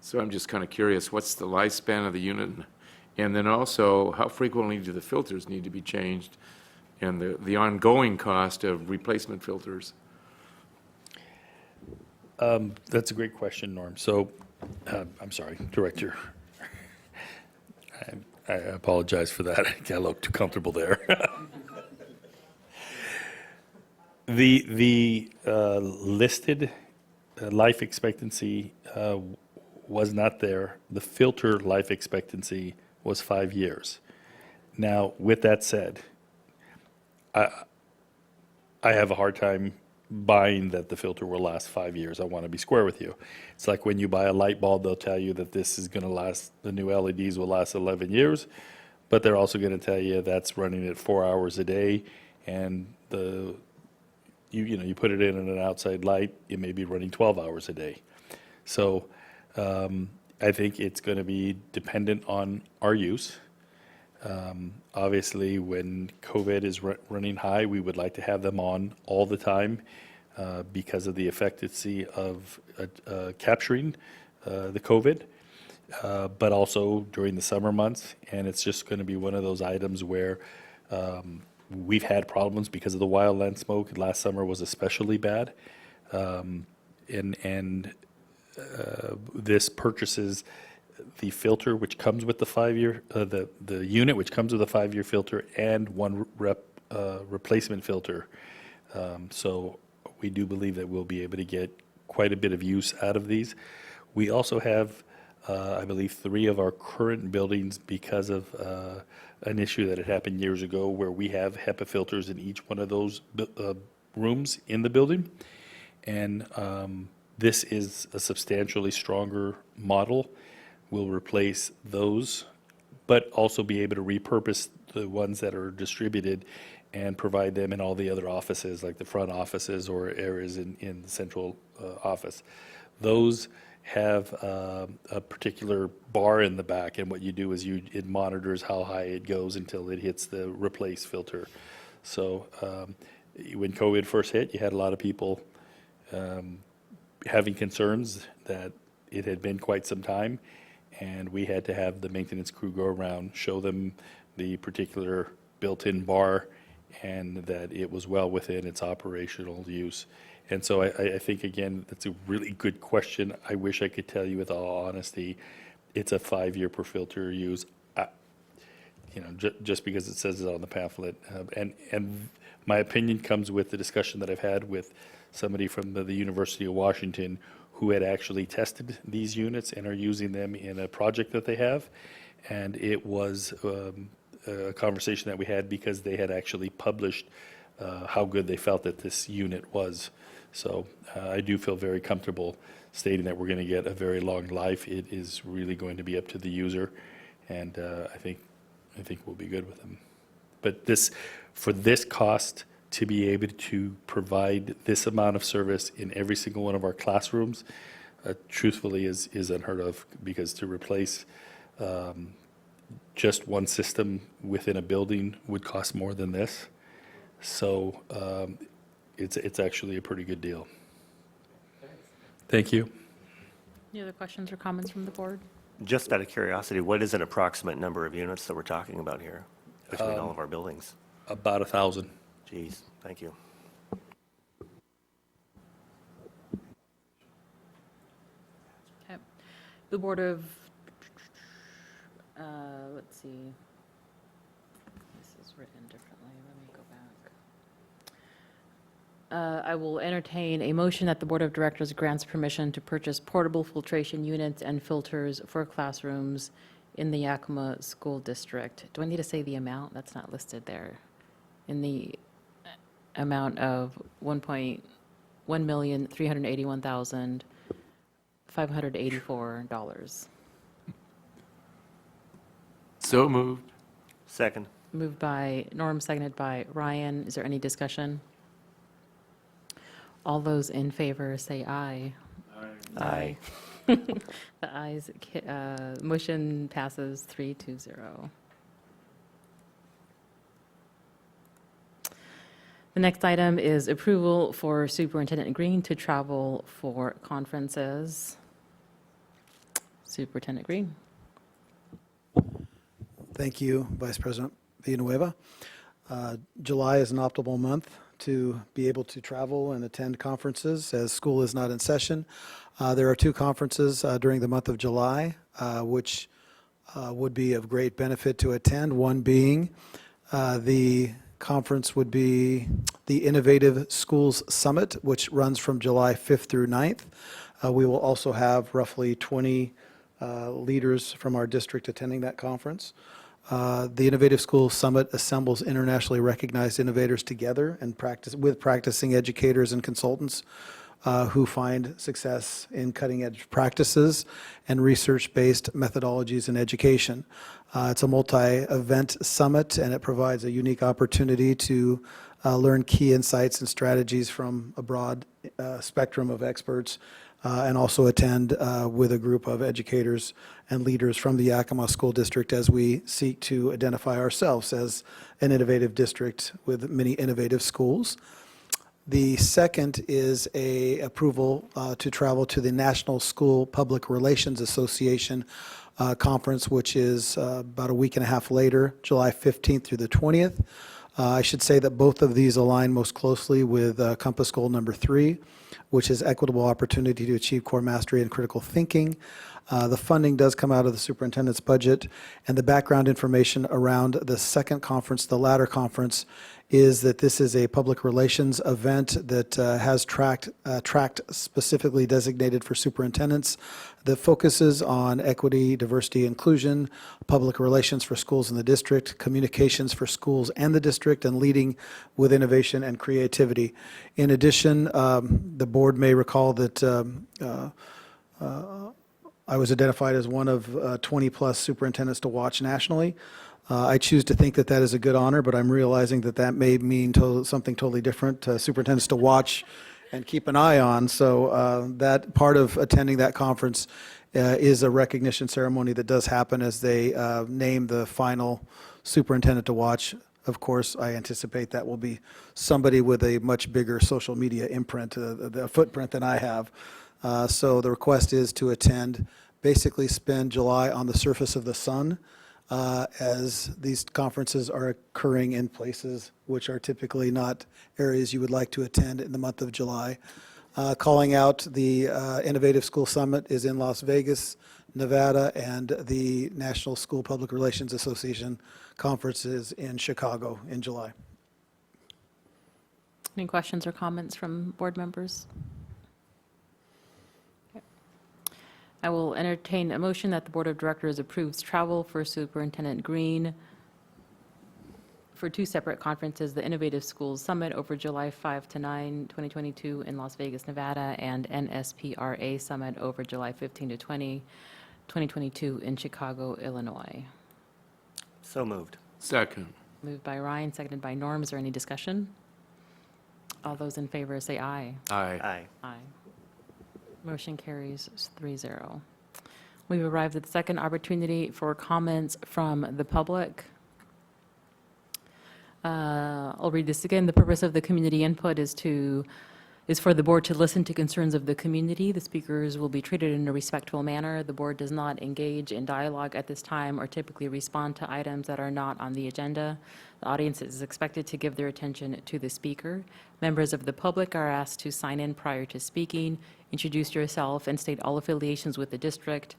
So I'm just kind of curious, what's the lifespan of the unit? And then also, how frequently do the filters need to be changed, and the ongoing cost of replacement filters? That's a great question, Norm. So, I'm sorry, Director. I apologize for that. I got a little too comfortable there. The listed life expectancy was not there. The filter life expectancy was 5 years. Now, with that said, I have a hard time buying that the filter will last 5 years. I want to be square with you. It's like when you buy a light bulb, they'll tell you that this is going to last, the new LEDs will last 11 years, but they're also going to tell you that's running at 4 hours a day, and you put it in an outside light, it may be running 12 hours a day. So I think it's going to be dependent on our use. Obviously, when COVID is running high, we would like to have them on all the time because of the efficacy of capturing the COVID, but also during the summer months. And it's just going to be one of those items where we've had problems because of the wildland smoke. Last summer was especially bad. This purchases the filter which comes with the 5-year, the unit which comes with a 5-year filter and one replacement filter. So we do believe that we'll be able to get quite a bit of use out of these. We also have, I believe, 3 of our current buildings because of an issue that had happened years ago where we have HEPA filters in each one of those rooms in the building. And this is a substantially stronger model. We'll replace those, but also be able to repurpose the ones that are distributed and provide them in all the other offices, like the front offices or areas in the central office. Those have a particular bar in the back, and what you do is it monitors how high it goes until it hits the replace filter. So when COVID first hit, you had a lot of people having concerns that it had been quite some time, and we had to have the maintenance crew go around, show them the particular built-in bar, and that it was well within its operational use. And so I think, again, that's a really good question. I wish I could tell you with all honesty, it's a 5-year per filter use, just because it says it on the pamphlet. And My opinion comes with the discussion that I've had with somebody from the University of Washington who had actually tested these units and are using them in a project that they have. And it was a conversation that we had because they had actually published how good they felt that this unit was. So I do feel very comfortable stating that we're going to get a very long life. It is really going to be up to the user, and I think we'll be good with them. But for this cost, to be able to provide this amount of service in every single one of our classrooms, truthfully is unheard of, because to replace just one system within a building would cost more than this. So it's actually a pretty good deal. Thank you. Any other questions or comments from the board? Just out of curiosity, what is an approximate number of units that we're talking about here between all of our buildings? About 1,000. Geez, thank you. Okay. The Board of, let's see. This is written differently. Let me go back. I will entertain a motion that the Board of Directors grants permission to purchase portable filtration units and filters for classrooms in the Yakima School District. Do I need to say the amount? That's not listed there. In the amount of $1,381,584. So moved. Second. Moved by Norm, seconded by Ryan. Is there any discussion? All those in favor say aye. Aye. The ayes, motion passes 3-0. The next item is approval for Superintendent Green to travel for conferences. Superintendent Green. Thank you, Vice President Villanueva. July is an optimal month to be able to travel and attend conferences as school is not in session. There are two conferences during the month of July, which would be of great benefit to attend. One being the conference would be the Innovative Schools Summit, which runs from July 5th through 9th. We will also have roughly 20 leaders from our district attending that conference. The Innovative Schools Summit assembles internationally recognized innovators together and practicing educators and consultants who find success in cutting-edge practices and research-based methodologies in education. It's a multi-event summit, and it provides a unique opportunity to learn key insights and strategies from a broad spectrum of experts, and also attend with a group of educators and leaders from the Yakima School District as we seek to identify ourselves as an innovative district with many innovative schools. The second is a approval to travel to the National School Public Relations Association conference, which is about a week and a half later, July 15th through the 20th. I should say that both of these align most closely with Compass Goal number 3, which is equitable opportunity to achieve core mastery and critical thinking. The funding does come out of the superintendent's budget, and the background information around the second conference, the latter conference, is that this is a public relations event that has tracked specifically designated for superintendents that focuses on equity, diversity, inclusion, public relations for schools in the district, communications for schools and the district, and leading with innovation and creativity. In addition, the board may recall that I was identified as one of 20-plus superintendents to watch nationally. I choose to think that that is a good honor, but I'm realizing that that may mean something totally different, superintendents to watch and keep an eye on. So that part of attending that conference is a recognition ceremony that does happen as they name the final superintendent to watch. Of course, I anticipate that will be somebody with a much bigger social media imprint, the footprint than I have. So the request is to attend, basically spend July on the surface of the sun, as these conferences are occurring in places which are typically not areas you would like to attend in the month of July. Calling out the Innovative School Summit is in Las Vegas, Nevada, and the National School Public Relations Association Conference is in Chicago in July. Any questions or comments from board members? Okay. I will entertain a motion that the Board of Directors approves travel for Superintendent Green for two separate conferences, the Innovative Schools Summit over July 5 to 9, 2022 in Las Vegas, Nevada, and NSPRA Summit over July 15 to 20, 2022 in Chicago, Illinois. So moved. Second. Moved by Ryan, seconded by Norm. Is there any discussion? All those in favor say aye. Aye. Aye. Aye. Motion carries 3-0. We've arrived at the second opportunity for comments from the public. I'll read this again. The purpose of the community input is for the board to listen to concerns of the community. The speakers will be treated in a respectful manner. The board does not engage in dialogue at this time or typically respond to items that are not on the agenda. The audience is expected to give their attention to the speaker. Members of the public are asked to sign in prior to speaking, introduce yourself, and state all affiliations with the district.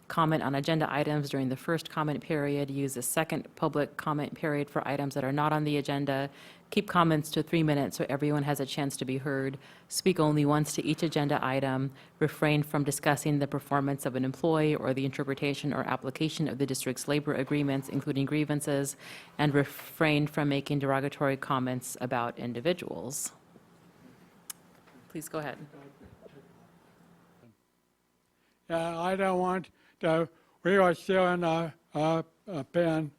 Comment on agenda items during the first comment period. Use the second public comment period for items that are not on the agenda. Keep comments to 3 minutes so everyone has a chance to be heard. Speak only once to each agenda item. Refrain from discussing the performance of an employee or the interpretation or application of the district's labor agreements, including grievances, and refrain from making derogatory comments about individuals. Please go ahead. I don't want to, we are still in the COVID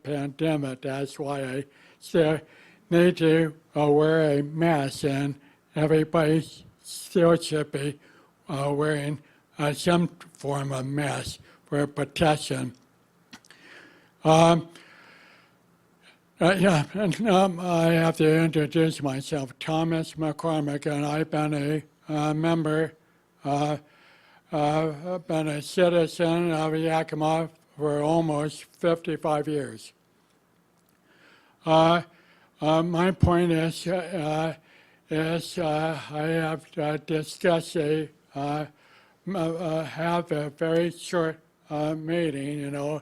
pandemic. That's why I still need to wear a mask, and everybody still should be wearing some form of mask for protection. I have to introduce myself. Thomas McCormick, and I've been a member I've been a citizen of Yakima for almost 55 years. My point is I have discussed have a very short meeting. You know,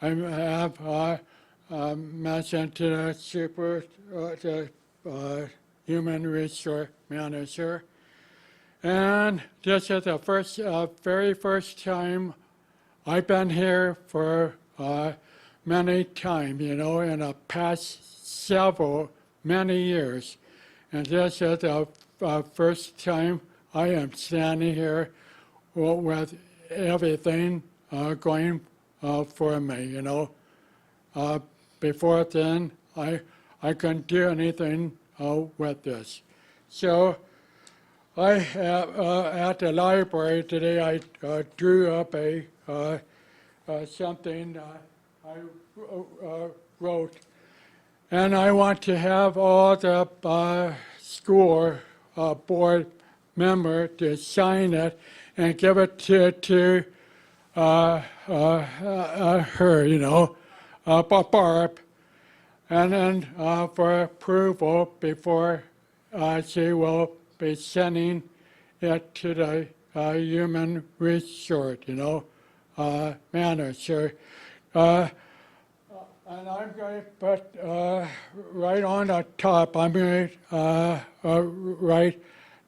I have mentioned to the human resource manager. And this is the very first time I've been here for many times, you know, in the past many years. And this is the first time I am standing here with everything going for me, you know. Before then, I couldn't do anything with this. So I have, at the library today, I drew up something I wrote, and I want to have all the school board member to sign it and give it to her, you know, Barb, and then for approval before she will be sending it to the human resource, you know, manager. And I'm going to put right on the top, I'm going to write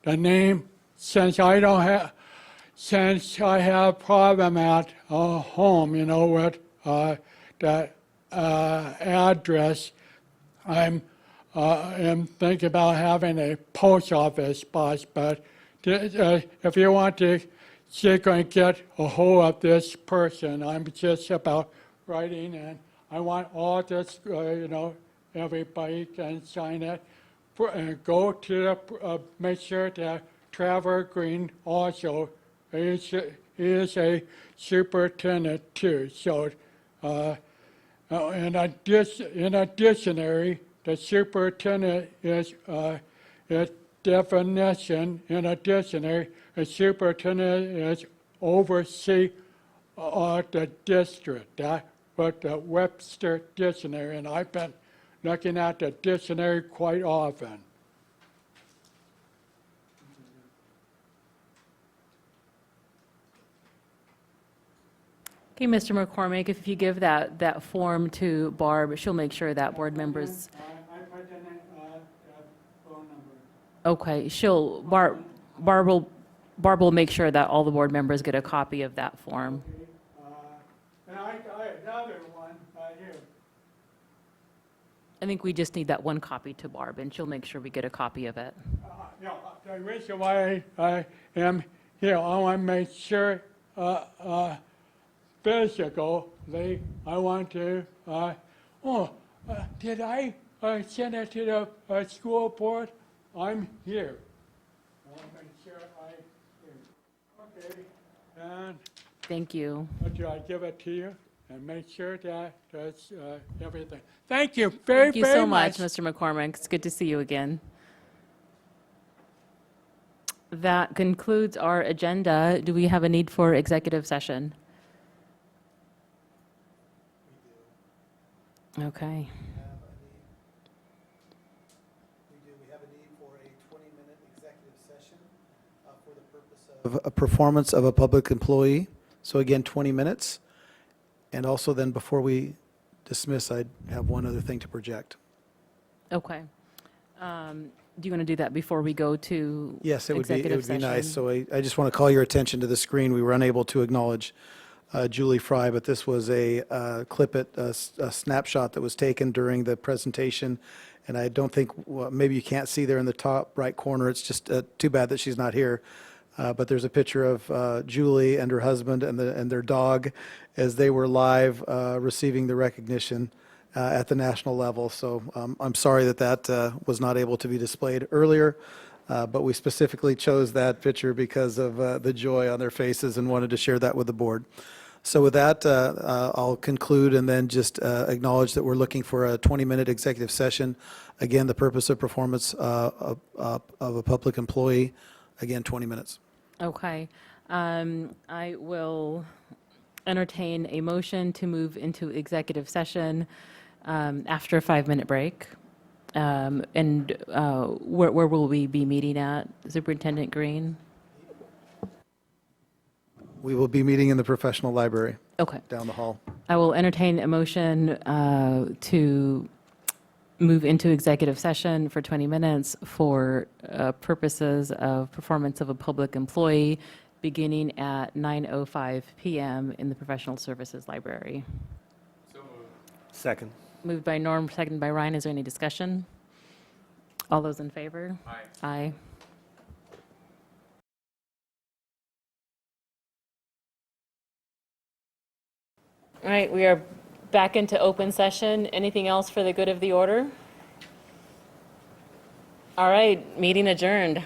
the name, since I have problem at home, you know, with the address. I'm thinking about having a post office box, but if you want to, you're going to get a hold of this person. I'm just about writing, and I want all this, you know, everybody can sign it. Go to the, make sure that Trevor Green also is a superintendent too. So, in a dictionary, the superintendent is its definition in a dictionary. A superintendent is oversee the district. That's what the Webster Dictionary, and I've been looking at the dictionary quite often. Okay, Mr. McCormick, if you give that form to Barb, she'll make sure that board members. I put in Okay, Barb will make sure that all the board members get a copy of that form. And I got another one here. I think we just need that one copy to Barb, and she'll make sure we get a copy of it. The reason why I am here, I want to make sure physically, I want to, did I send it to the school board? I'm here. I want to make sure okay, and Thank you. do I give it to you and make sure that that's everything? Thank you very, Thank you very so much, much. Mr. McCormick. It's good to see you again. That concludes our agenda. Do we have a need for executive session? Okay. We have a need for a 20-minute executive session for the purpose of a performance of a public employee. So again, 20 minutes. And also then before we dismiss, I have one other thing to project. Okay. Do you want to do that before we go to Yes, it would executive be nice. session? So I just want to call your attention to the screen. We were unable to acknowledge Julie Fry, but this was a a snapshot that was taken during the presentation. And I don't think, well, maybe you can't see there in the top right corner. It's just too bad that she's not here. But there's a picture of Julie and her husband and their dog as they were live receiving the recognition at the national level. So I'm sorry that was not able to be displayed earlier, but we specifically chose that picture because of the joy on their faces and wanted to share that with the board. So with that, I'll conclude and then just acknowledge that we're looking for a 20-minute executive session. Again, the purpose of performance of a public employee, again, 20 minutes. Okay. I will entertain a motion to move into executive session after a 5-minute break. And where will we be meeting at, Superintendent Green? We will be meeting in the professional library. Okay. Down the hall. I will entertain a motion to move into executive session for 20 minutes for purposes of performance of a public employee beginning at 9:05 p.m. in the Professional Services Library. Second. Moved by Norm, seconded by Ryan. Is there any discussion? All those in favor? Aye. Aye. All right, we are back into open session. Anything else for the good of the order? All right, meeting adjourned.